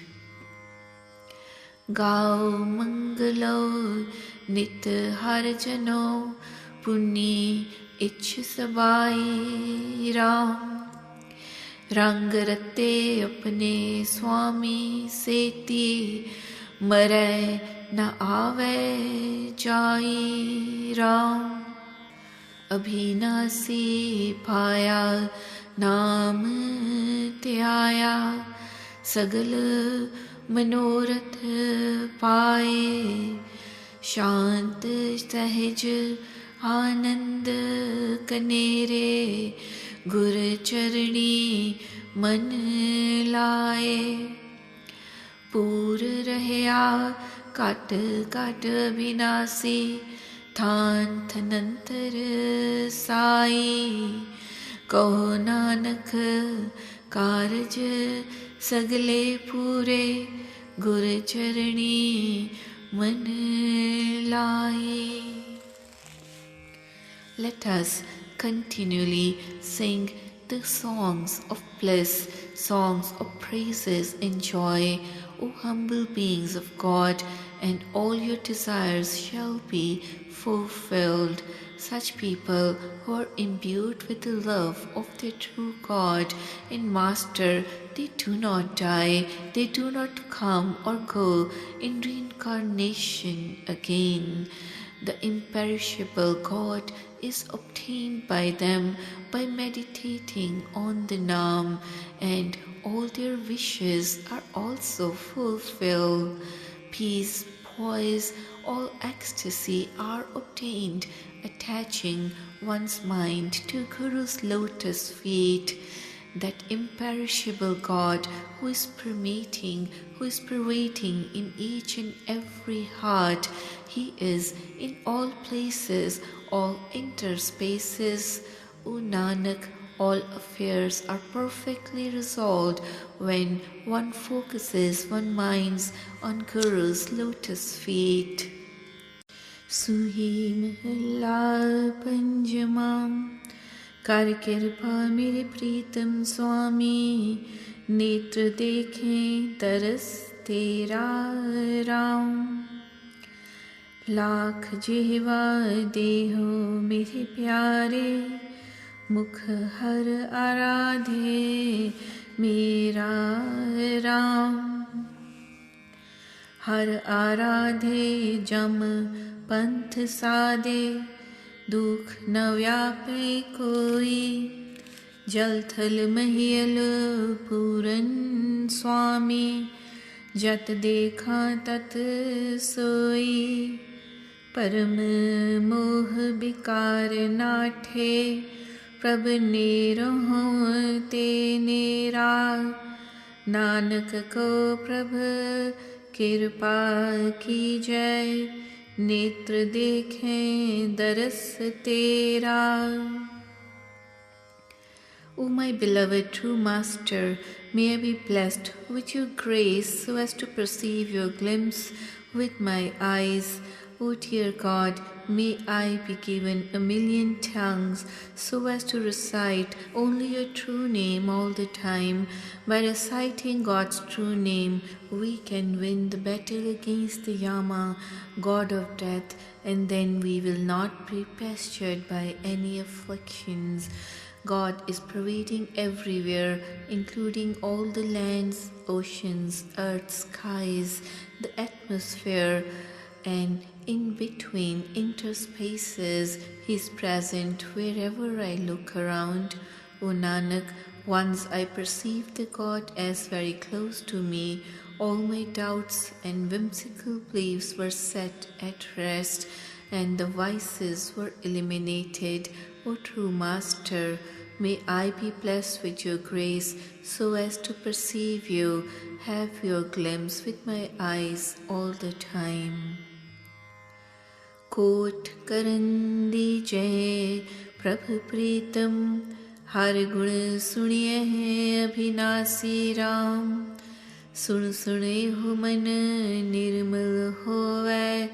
Gao Mangalo Nit Har Jano Puni Ich Sabai Ram। रंग रते अपने स्वामी सेती, मरै न आवे जाई राम। अभिनासी पाया नाम त्याया, सगल मनोरथ पाए। शांत सहज आनंद कनेरे, गुर चरणी मन लाए। पूर रहया काट काट विनाशी, थान थनंतर साई। कहो नानक कारज सगले पूरे, गुर चरणी मन लाए। Let us continually sing the songs of bliss, songs of praises and joy, O humble beings of God, and all your desires shall be fulfilled. Such people who are imbued with the love of their true God and Master, they do not die, they do not come or go in reincarnation again. The imperishable God is obtained by them by meditating on the Naam, and all their wishes are also fulfilled. Peace, poise, all ecstasy are obtained attaching one's mind to Guru's lotus feet. That imperishable God who is pervading in each and every heart, He is in all places, all interspaces. O Nanak, all affairs are perfectly resolved when one focuses one's mind on Guru's lotus feet. Suhi Mahalla Panjama, कर कृपा मेरे प्रीतम स्वामी, नेत्र देखें तरस तेरा राम। लाख जिह्वा देहो मेरे प्यारे, मुख हर आराधे मेरा राम। हर आराधे जम पंथ साधे, दुख न व्यापे कोई। जल थल महियल पूरन स्वामी, जत देखा तत सोई। परम मोह विकार नाठे, प्रभ नेरहु ते नेरा। नानक को प्रभ कृपा की जय, नेत्र देखें दरस तेरा. O my beloved true Master, may I be blessed with your grace so as to perceive your glimpse with my eyes. O dear God, may I be given 1,000,000 tongues so as to recite only your true name all the time. By reciting God's true name, we can win the battle against the Yama, God of death, and then we will not be pestered by any afflictions. God is pervading everywhere, including all the lands, oceans, earth, skies, the atmosphere, and in between interspaces. He is present wherever I look around. O Nanak, once I perceived the God as very close to me. All my doubts and whimsical beliefs were set at rest, and the vices were eliminated. O true Master, may I be blessed with your grace so as to perceive you, have your glimpse with my eyes all the time. कोट करन दीजै प्रभु प्रीतम, हर गुण सुनिए हैं अभिनासी राम. सुन सुने हो मन निर्मल होवै,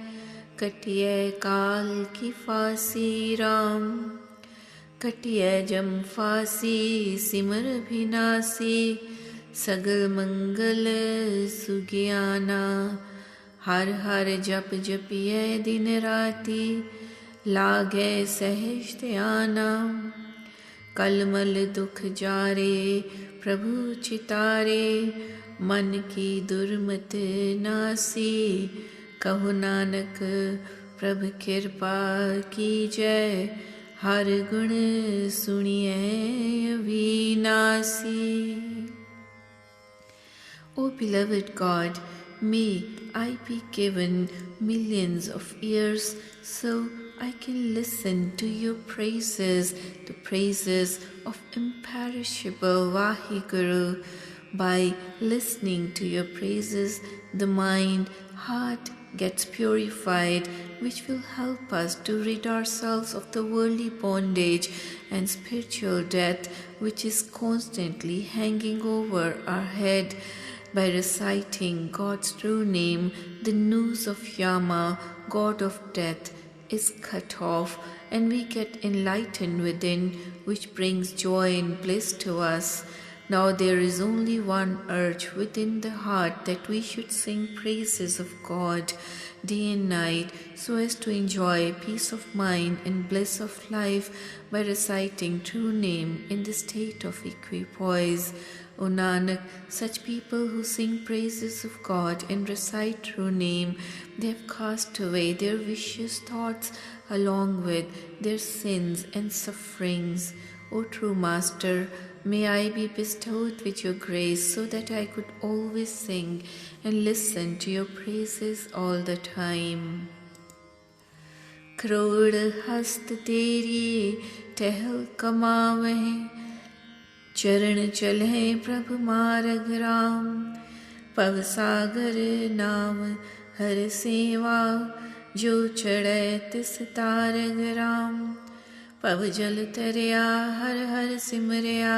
कटिए काल की फांसी राम. कटिए जम फांसी सिमर अभिनासी, सगल मंगल सुगियाना. हर हर जप जपिए दिन राति, लागे सहज ध्याना. कलमल दुख जारे प्रभु चितारे, मन की दुर्मत नासी. कहो नानक प्रभु कृपा कीजय, हर गुण सुनिए अविनाशी. O beloved God, may I be given millions of ears so I can listen to your praises, the praises of imperishable Vaheguru. By listening to your praises, the mind, heart gets purified, which will help us to rid ourselves of the worldly bondage and spiritual death which is constantly hanging over our head. By reciting God's true name, the noose of Yama, God of death, is cut off, and we get enlightened within, which brings joy and bliss to us. Now there is only one urge within the heart, that we should sing praises of God day and night, so as to enjoy peace of mind and bliss of life by reciting true name in the state of equipoise. O Nanak, such people who sing praises of God and recite true name, they have cast away their vicious thoughts along with their sins and sufferings. O true Master, may I be bestowed with your grace so that I could always sing and listen to your praises all the time. Crore हस्त तेरी टहल कमावह, चरण चले प्रभु मार्ग राम. पव सागर नाम हर सेवा, जो चढ़े तिस तारग राम. पव जल तरया हर हर सिमरया,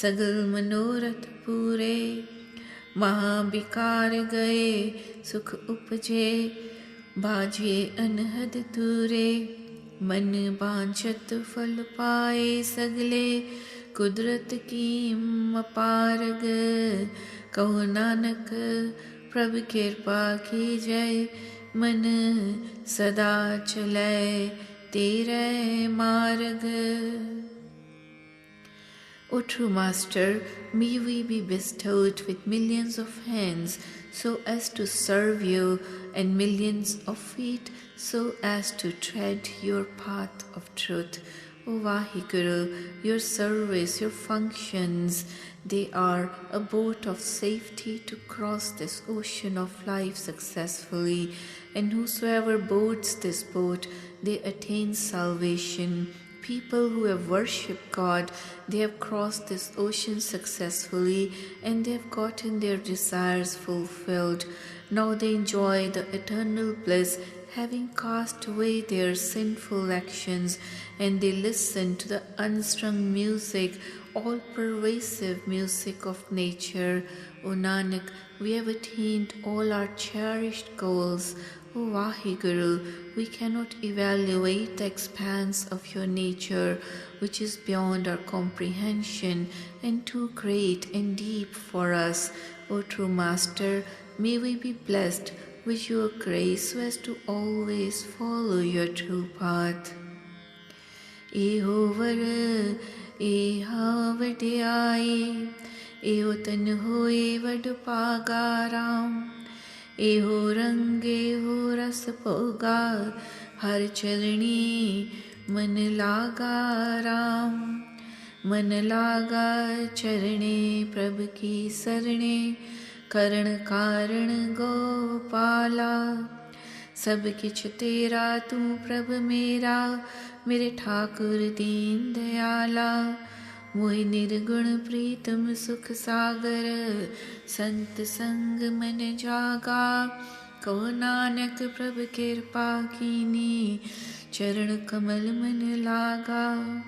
सगल मनोरथ पूरे. महाविकार गए सुख उपजे, बाजे अनहद तूरे. मन बांछत फल पाए सगले, कुदरत की अपारग. कहो नानक प्रभु कृपा की जय, मन सदा चले तेरे मार्ग. O true Master, may we be bestowed with millions of hands so as to serve you, and millions of feet so as to tread your path of truth. O Vaheguru, your service, your functions, they are a boat of safety to cross this ocean of life successfully, and whosoever boards this boat, they attain salvation. People who have worshipped God, they have crossed this ocean successfully, and they have gotten their desires fulfilled. Now they enjoy the eternal bliss having cast away their sinful actions, and they listen to the unstrung music, all pervasive music of nature. O Nanak, we have attained all our cherished goals. O Vaheguru, we cannot evaluate the expanse of your nature, which is beyond our comprehension and too great and deep for us. O true Master, may we be blessed with your grace so as to always follow your true path. Eho var, eha vadiyai, eho tan hoye vadupagaram, eho rang, eho ras poga, har charani man laga ram. मन लागा चरणे प्रभु की सरणे, करण कारण गोपाला। सब किछ तेरा तू प्रभु मेरा, मेरे ठाकुर दीन दयाला। मोहि निर्गुण प्रीतम सुख सागर, संत संग मन जागा। कहो नानक प्रभु कृपा कीनी, चरण कमल मन लागा।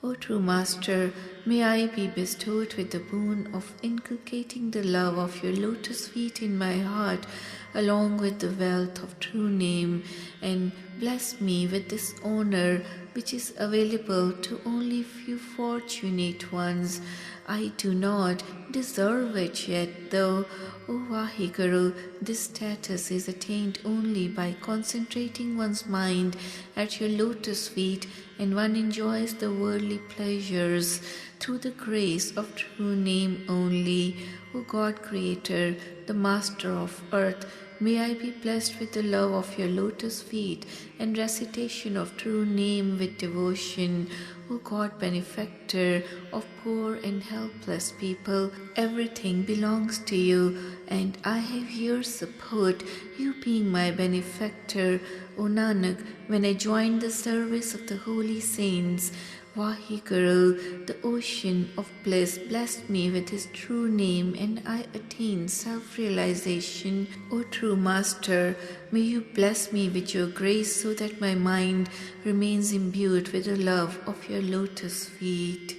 O true Master, may I be bestowed with the boon of inculcating the love of your lotus feet in my heart, along with the wealth of true name, and bless me with this honor which is available to only few fortunate ones. I do not deserve it yet, though. O Vaheguru, this status is attained only by concentrating one's mind at your lotus feet, and one enjoys the worldly pleasures through the grace of true name only. O God Creator, the Master of earth, may I be blessed with the love of your lotus feet and recitation of true name with devotion. O God, benefactor of poor and helpless people, everything belongs to you, and I have your support, you being my benefactor. O Nanak, when I joined the service of the holy saints, Vaheguru, the ocean of bliss, blessed me with his true name, and I attained self-realization. O true Master, may you bless me with your grace so that my mind remains imbued with the love of your lotus feet.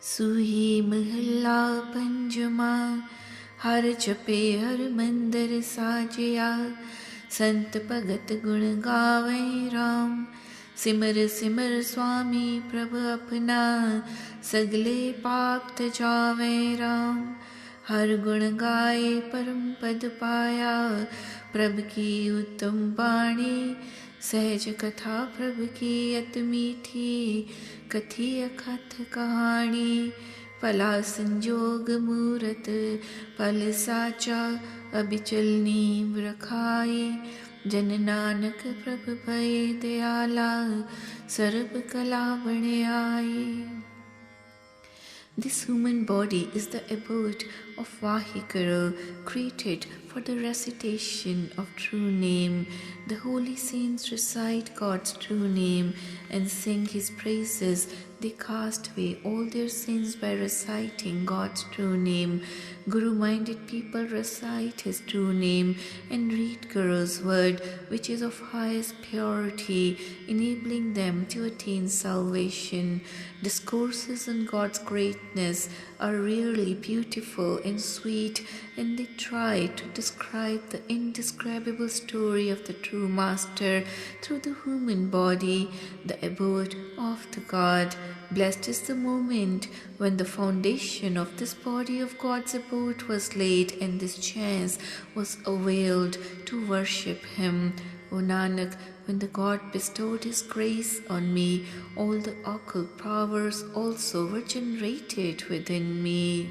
Suhi mahalla panjama, har jape har mandir sajaya, sant bhagat gun gawe Ram. सिमर सिमर स्वामी प्रभु अपना, सगले पाप तजावे राम। हर गुण गाए परम पद पाया, प्रभु की उत्तम वाणी। सहज कथा प्रभु की अति मीठी, कथी अकथ कहानी। पला संजोग मूरत पल साचा, अबिचल नीम रखाई। जन नानक प्रभु भय दयाला, सर्व कला बड़े आई। This human body is the abode of Vaheguru, created for the recitation of true name. The holy saints recite God's true name and sing his praises. They cast away all their sins by reciting God's true name. Guru-minded people recite his true name and read Guru's word, which is of highest purity, enabling them to attain salvation. Discourses on God's greatness are really beautiful and sweet, and they try to describe the indescribable story of the true Master through the human body, the abode of the God. Blessed is the moment when the foundation of this body of God's abode was laid, and this chance was availed to worship him. O Nanak, when the God bestowed his grace on me, all the occult powers also were generated within me.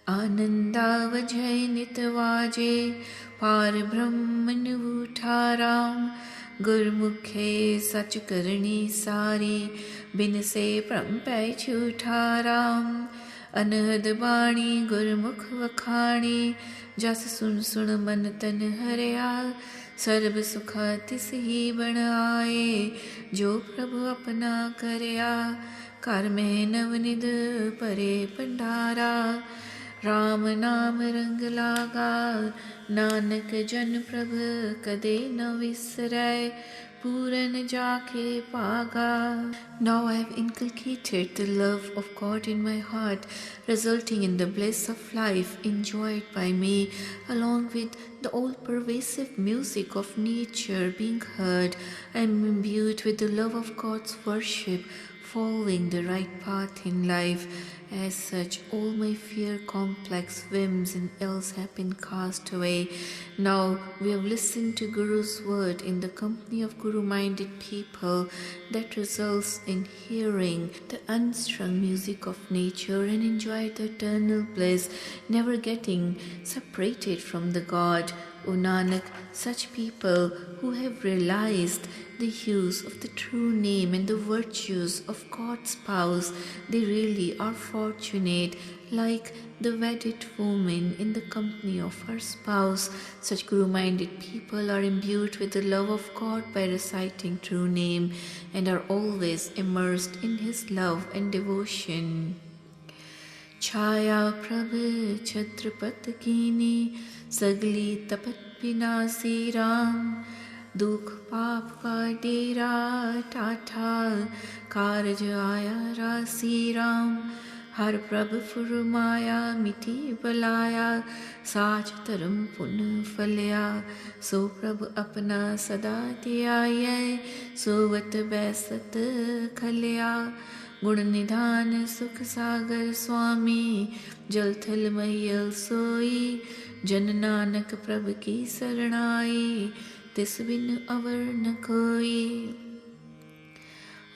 Ananda vajay nitvaje, par brahman utharam, Gurmukhe sach karni sari, bin se prampay chutharam. Anhad bani gurmukh vakhani, jas sun sun man tan harya. SERB सुखा तिस ही बण आए, जो प्रभु अपना करया। कर में नवनिध परे भंडारा, राम नाम रंग लागा, नानक जन प्रभ कदे न विसरै, पूरन जाके पागा. Now I have inculcated the love of God in my heart, resulting in the bliss of life enjoyed by me, along with the all-pervasive music of nature being heard. I am imbued with the love of God's worship, following the right path in life. As such, all my fear, complex whims and ills have been cast away. Now we have listened to Guru's word in the company of Guru-minded people. That results in hearing the unstrung music of nature and enjoy the eternal bliss, never getting separated from the God. O Nanak, such people who have realized the use of the true name and the virtues of God's spouse, they really are fortunate, like the wedded woman in the company of her spouse. Such Guru-minded people are imbued with the love of God by reciting true name and are always immersed in His love and devotion. छाया प्रभ छत्रपत कीनी, सगली तपत विनाशी राम, दुख पाप का डेरा टाठा, कारज आया राशि राम. हर प्रभ फुरमाया मिटी बलाया, साच धर्म पुन फलिया, सो प्रभ अपना सदा ध्याय, सोवत बैसत खलिया. गुण निधान सुख सागर स्वामी, जल थल मैयल सोई, जन नानक प्रभ की शरणाई, तिस बिन अवर न कोई.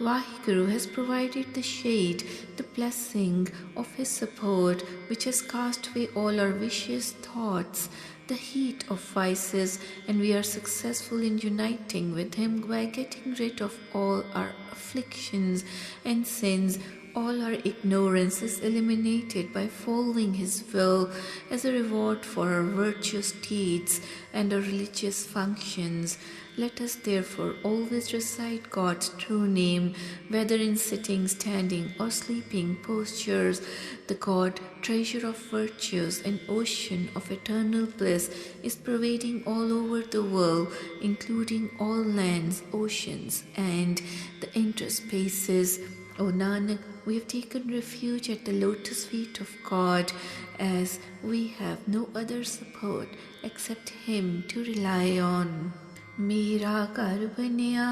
Vaheguru has provided the shade, the blessing of His support, which has cast away all our vicious thoughts, the heat of vices, and we are successful in uniting with Him by getting rid of all our afflictions and sins. All our ignorance is eliminated by following His will as a reward for our virtuous deeds and our religious functions. Let us therefore always recite God's true name, whether in sitting, standing, or sleeping postures. The God, treasure of virtues and ocean of eternal bliss, is pervading all over the world, including all lands, oceans, and the interspaces. O Nanak, we have taken refuge at the lotus feet of God, as we have no other support except Him to rely on. मेरा घर बनिया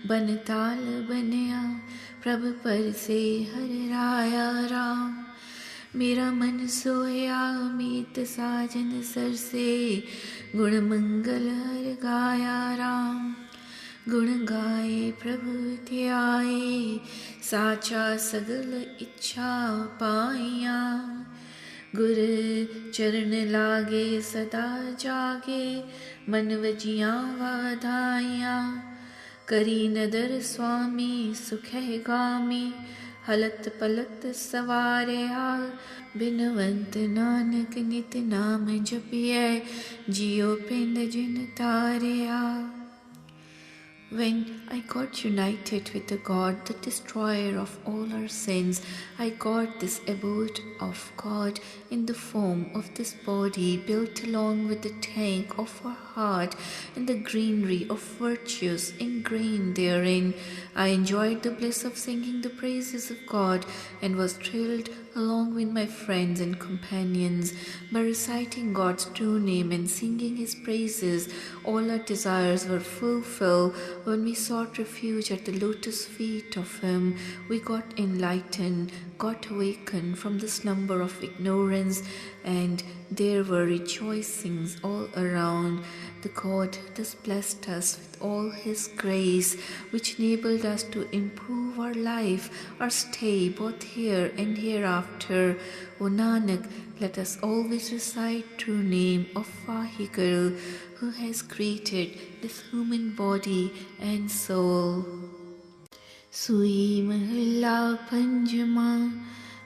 बनताल बनिया, प्रभ पर से हर राया राम. मेरा मन सोया मीत साजन sir से, गुण मंगल हर गाया राम. गुण गाए प्रभु ध्याए, साचा सगल इच्छा पाइया. गुर चरण लागे सदा जागे, मन वजिया वाधाइया. करी नदर स्वामी सुख है गामी, हलत पलत सवारया. बिनवंत नानक नित नाम जपिए, जियो पिंड जिन तारया. When I got united with the God, the destroyer of all our sins, I got this abode of God in the form of this body, built along with the tank of our heart and the greenery of virtues ingrained therein. I enjoyed the bliss of singing the praises of God and was thrilled along with my friends and companions. By reciting God's true name and singing His praises, all our desires were fulfilled. When we sought refuge at the lotus feet of Him, we got enlightened, got awakened from the slumber of ignorance, and there were rejoicings all around. The God thus blessed us with all His grace, which enabled us to improve our life, our stay both here and hereafter. O Nanak, let us always recite true name of Vaheguru, who has created this human body and soul. Sui mahalla panjama,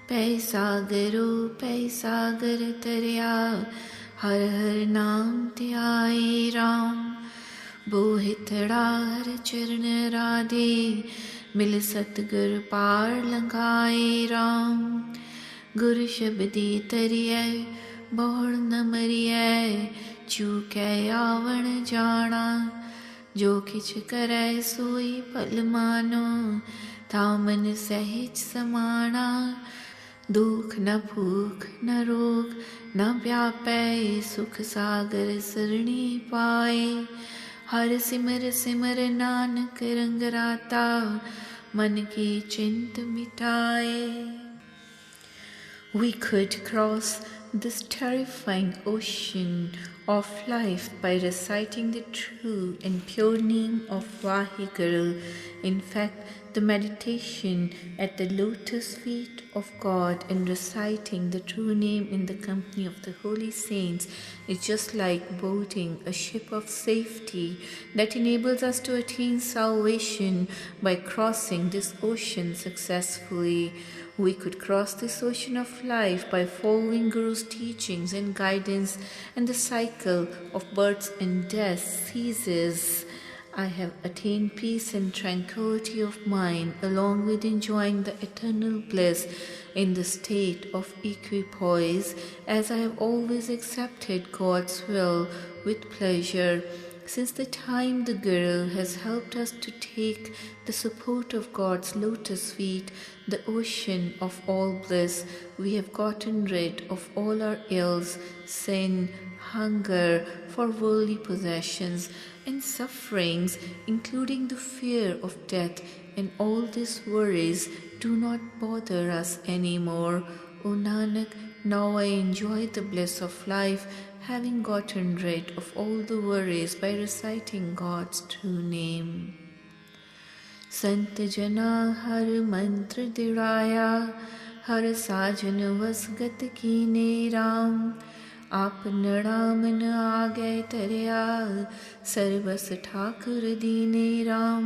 paisagaro paisagar tarya, har har naam dhyaye ram. बोहितड़ा हर चरण राधे, मिल सतगुर पार लंघाए राम. गुरु शब्दी तरियै बहुड़ न मरियै चूकै आवण जाना जो किछ करै सोई भल मानो तामन सहज समाना दुख न भूख न रोग न व्यापै सुख सागर सरणी पाए हर सिमर सिमर नानक रंग राता मन की चिंत मिटाए. We could cross this terrifying ocean of life by reciting the true and pure name of Vaheguru. In fact, the meditation at the lotus feet of God and reciting the true name in the company of the holy saints is just like boarding a ship of safety that enables us to attain salvation by crossing this ocean successfully. We could cross this ocean of life by following Guru's teachings and guidance, and the cycle of births and deaths ceases. I have attained peace and tranquility of mind, along with enjoying the eternal bliss in the state of equipoise, as I have always accepted God's will with pleasure. Since the time the Guru has helped us to take the support of God's lotus feet, the ocean of all bliss, we have gotten rid of all our ills, sin, hunger for worldly possessions, and sufferings, including the fear of death, and all these worries do not bother us anymore. O Nanak, now I enjoy the bliss of life, having gotten rid of all the worries by reciting God's true name. Sant jana har mantra diraya, har sajan vasgat kine ram. आपन रामन आगे तरया सर्वस ठाकुर दीने राम.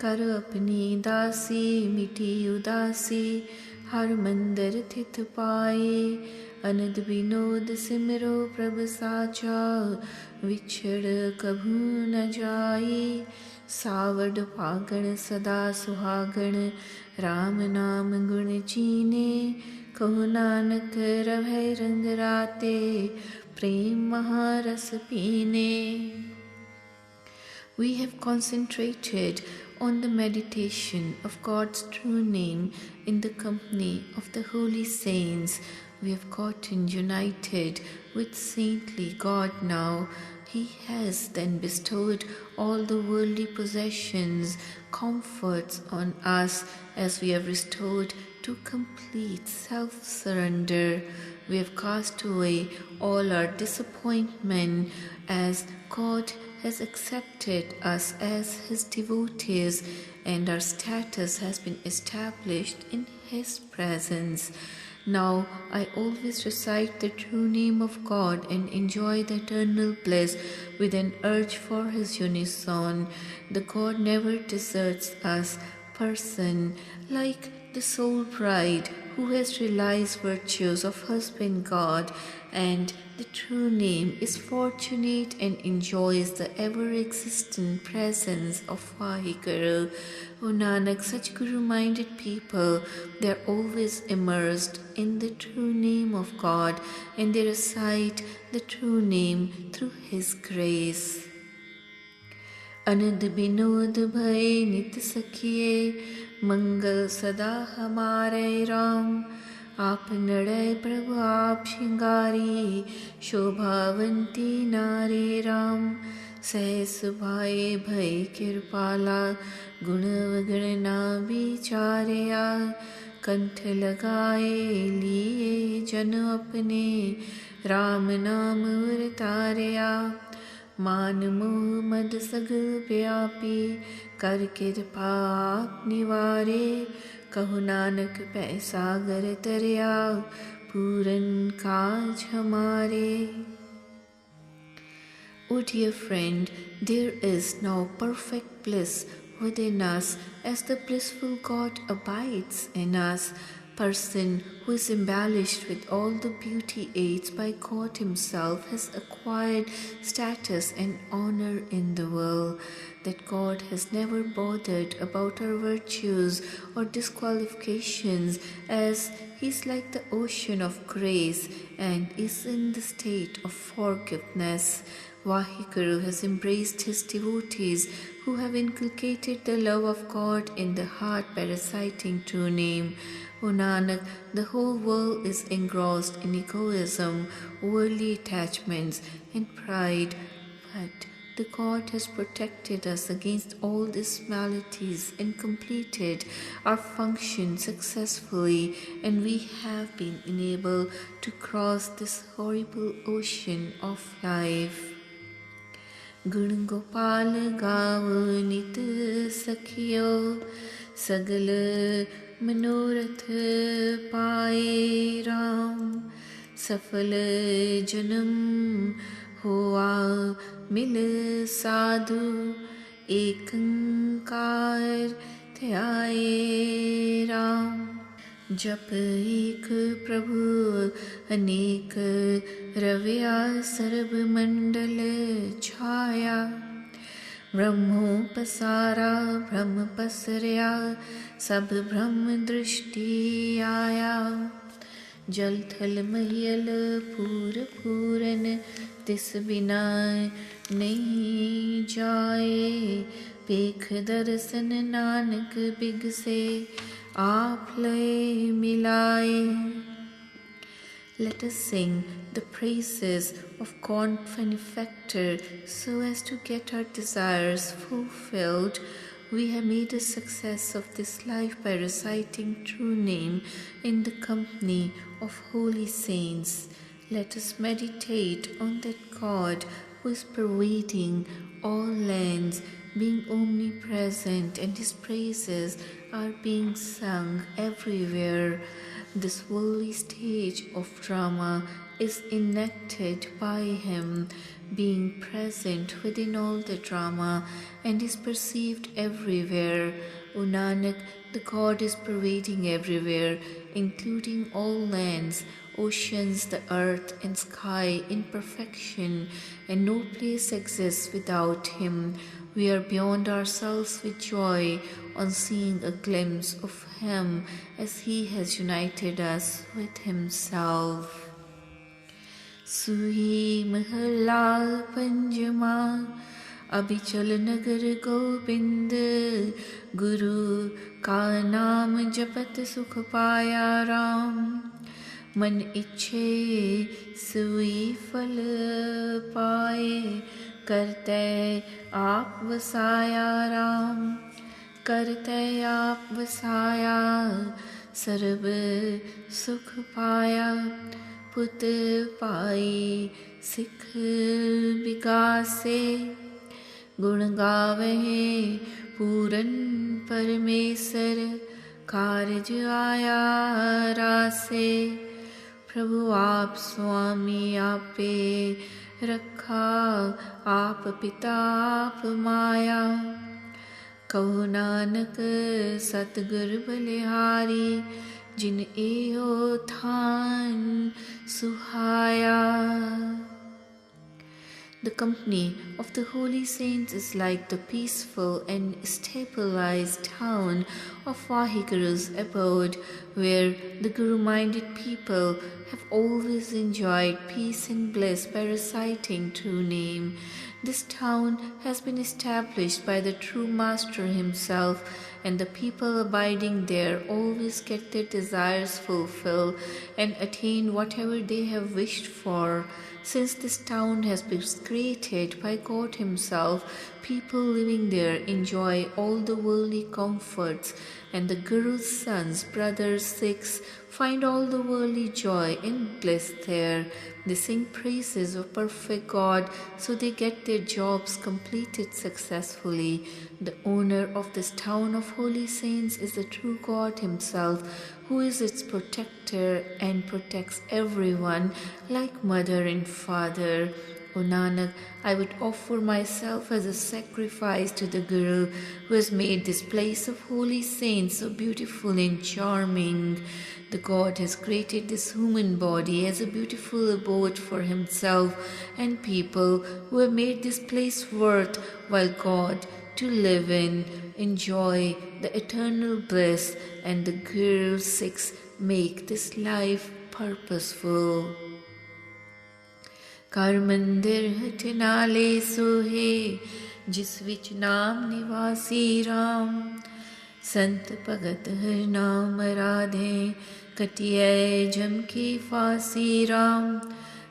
कर अपनी दासी मिटी उदासी हर मंदिर थित पाए. अनद विनोद सिमरो प्रभ साचा विछड़ कभू न जाए. सावड फागण सदा सुहागण राम नाम गुण चीने. कहो नानक रवै रंग राते प्रेम महारस पीने. We have concentrated on the meditation of God's true name in the company of the holy saints. We have gotten united with saintly God now. He has then bestowed all the worldly possessions, comforts on us as we have restored to complete self-surrender. We have cast away all our disappointment as God has accepted us as His devotees, and our status has been established in His presence. Now I always recite the true name of God and enjoy the eternal bliss with an urge for His unison. The God never deserts us, person like the soul bride who has realized virtues of husband God and the true name is fortunate and enjoys the ever-existent presence of Vaheguru. O Nanak, such Guru-minded people, they are always immersed in the true name of God and they recite the true name through His grace. अनद Vinod भय नित सखिए मंगल सदा हमारे राम. आप नड़य प्रभु आप श्रृंगारी शोभावंती नारे राम. सहस भाए भय कृपाला गुण वगण ना विचारया. कंठ लगाए लिए जन अपने राम नाम उरतारया. मान मोह मद सगल व्यापी कर कृपा आप निवारे. कहो नानक पैसागर तरया पूरन काज हमारे. O dear friend, there is now perfect bliss within us as the blissful God abides in us. person who is embellished with all the beauty aids by God Himself has acquired status and honor in the world. That God has never bothered about our virtues or disqualifications, as He is like the ocean of grace and is in the state of forgiveness. Vaheguru has embraced his devotees who have inculcated the love of God in the heart by reciting true name. O Nanak, the whole world is engrossed in egoism, worldly attachments, and pride, but the God has protected us against all these maladies and completed our function successfully, and we have been enabled to cross this horrible ocean of life. गुण गोपाल गावो नित सखियो सगल मनोरथ पाए राम सफल जन्म हुआ मिल साधु एकंकार ध्याए राम जप एक प्रभु अनेक रव्या सर्व मंडल छाया ब्रह्मो पसारा ब्रह्म पसरया सब ब्रह्म दृष्टि आया जल थल महियल पूर पूरन तिस बिना नहीं जाए पेख दर्शन नानक बिग से आप लय मिलाए. Let us sing the praises of God Benefactor so as to get our desires fulfilled. We have made a success of this life by reciting true name in the company of holy saints. Let us meditate on that God who is pervading all lands, being omnipresent, and His praises are being sung everywhere. This worldly stage of drama is enacted by Him, being present within all the drama and is perceived everywhere. O Nanak, the God is pervading everywhere, including all lands, oceans, the earth and sky in perfection, and no place exists without Him. We are beyond ourselves with joy on seeing a glimpse of Him as He has united us with Himself. Suhi Mahalla Panjama Abhichal Nagar Gobind Guru Ka Naam Japat Sukh Paya Ram मन इच्छे सुई फल पाए करते आप वसाया राम करते आप वसाया सर्व सुख पाया पुत पाई सिख विगासे गुण गावे पूरन परमेश्वर कारज आया रासे प्रभु आप स्वामी आपे रखा आप पिता आप माया कहो नानक सतगुर बलिहारी जिन एहो थान सुहाया. The company of the holy saints is like the peaceful and stabilized town of Vaheguru's abode, where the Guru-minded people have always enjoyed peace and bliss by reciting true name. This town has been established by the true Master Himself, and the people abiding there always get their desires fulfilled and attain whatever they have wished for. Since this town has been created by God Himself, people living there enjoy all the worldly comforts, and the Guru's sons, brothers, Sikhs find all the worldly joy and bliss there. They sing praises of perfect God, so they get their jobs completed successfully. The owner of this town of holy saints is the true God Himself, who is its protector and protects everyone like mother and father. O Nanak, I would offer myself as a sacrifice to the Guru who has made this place of holy saints so beautiful and charming. The God has created this human body as a beautiful abode for himself and people who have made this place worth while God to live in, enjoy the eternal bliss, and the Guru Sikhs make this life purposeful. ਕਰ ਮੰਦਰ ਹਠ ਨਾਲੇ ਸੋਹੇ ਜਿਸ ਵਿੱਚ ਨਾਮ ਨਿਵਾਸੀ ਰਾਮ ਸੰਤ ਭਗਤ ਹਰ ਨਾਮ ਰਾਧੇ ਕਟਿਐ ਜਮ ਕੀ ਫਾਸੀ ਰਾਮ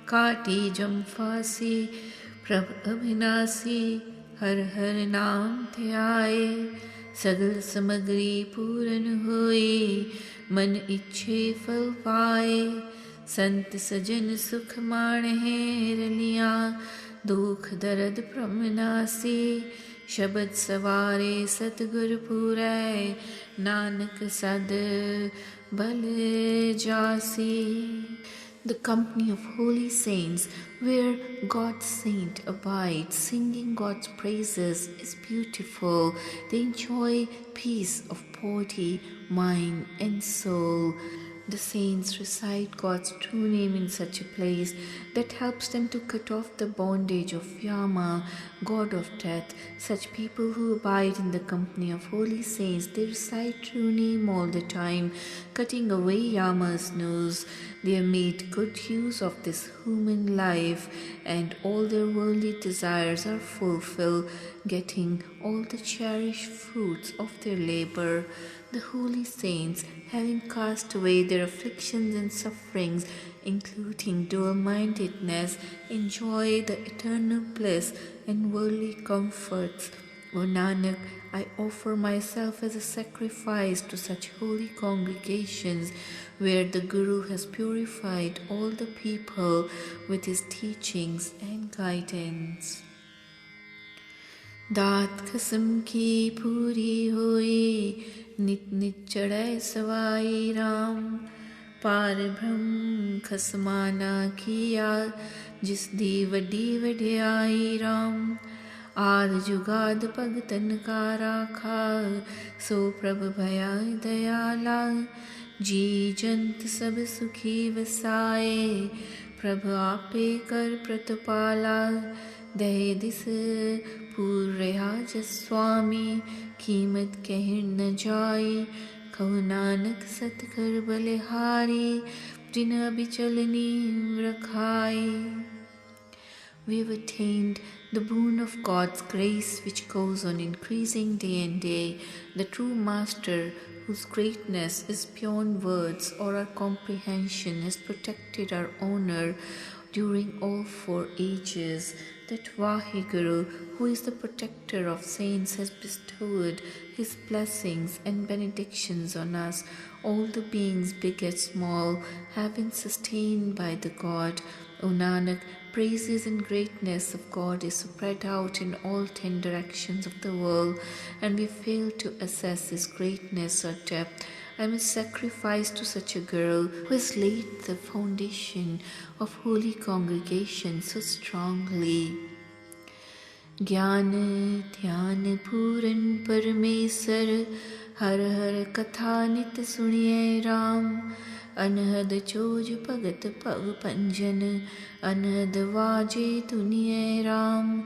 ਕਾਟੀ ਜਮ ਫਾਸੀ ਪ੍ਰਭ ਅਭਿਨਾਸੀ ਹਰ ਹਰ ਨਾਮ ਧਿਆਏ ਸਗਲ ਸਮਗਰੀ ਪੂਰਨ ਹੋਈ ਮਨ ਇੱਛੇ ਫਲ ਪਾਏ संत सजन सुख माणे रलिया दुख दर्द प्रमनासी शब्द सवारे सतगुर पूरै नानक सद बल जासी. The company of holy saints, where God's saint abides, singing God's praises, is beautiful. They enjoy peace of body, mind, and soul. The saints recite God's true name in such a place that helps them to cut off the bondage of Yama, god of death. Such people who abide in the company of holy saints, they recite true name all the time, cutting away Yama's noose. They have made good use of this human life, and all their worldly desires are fulfilled, getting all the cherished fruits of their labor. The holy saints, having cast away their afflictions and sufferings, including dual-mindedness, enjoy the eternal bliss and worldly comforts. O Nanak, I offer myself as a sacrifice to such holy congregations where the Guru has purified all the people with his teachings and guidance. दात खसम की पूरी होई नित नित चढ़े सवाई राम पार ब्रह्म खसमाना किया जिस दी वड्डी वड्याई राम आद जुगाद भगतन का राखा सो प्रभ भया दयाला जी जंत सब सुखी वसाए प्रभ आपे कर प्रतपाला दह दिस पूर्या जस्वामी कीमत कहर न जाई कहु नानक सतकर बलिहारी जिन अभिचलनी रखाई. We have attained the boon of God's grace which goes on increasing day and day. The true Master, whose greatness is beyond words or our comprehension, has protected our honor during all 4 ages. That Vaheguru, who is the protector of saints, has bestowed his blessings and benedictions on us. All the beings, big and small, have been sustained by the God. O Nanak, praises and greatness of God is spread out in all 10 directions of the world, and we fail to assess his greatness or depth. I must sacrifice to such a girl who has laid the foundation of holy congregation so strongly. ज्ञान ध्यान पूरन परमेश्वर हर हर कथा नित सुनिए Ram अनहद chose भगत पव पंजन अनहद वाजे दुनिये राम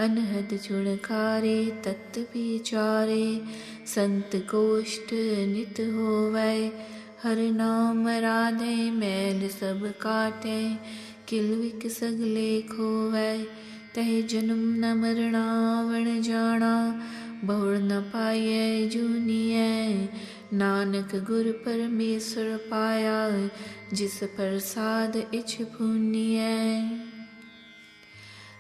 अनहद चुणकारे तत्व विचारे संत गोष्ठ नित होवै हर नाम राधे मैल सब काटे किलविक सगले खोवै तह जन्म न मरणा वण जाना बहुर न पाए जूनिए नानक गुर परमेश्वर पाया जिस प्रसाद इछ पुनिए.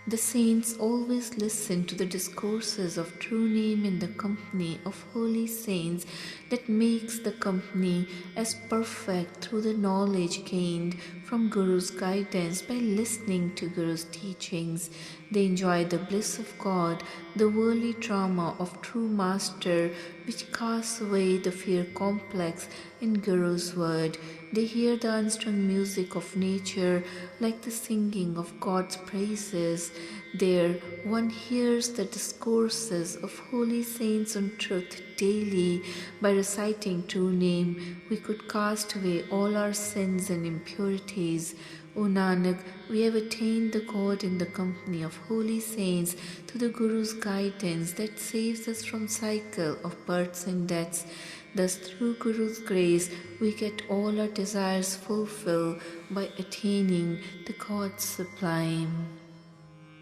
The saints always listen to the discourses of true name in the company of holy saints that makes the company as perfect through the knowledge gained from Guru's guidance by listening to Guru's teachings. They enjoy the bliss of God, the worldly drama of true Master which casts away the fear complex in Guru's word. They hear the unstrung music of nature like the singing of God's praises. There, one hears the discourses of holy saints on truth daily. By reciting true name, we could cast away all our sins and impurities. O Nanak, we have attained the God in the company of holy saints through the Guru's guidance that saves us from cycle of births and deaths. Thus, through Guru's grace, we get all our desires fulfilled by attaining the God sublime.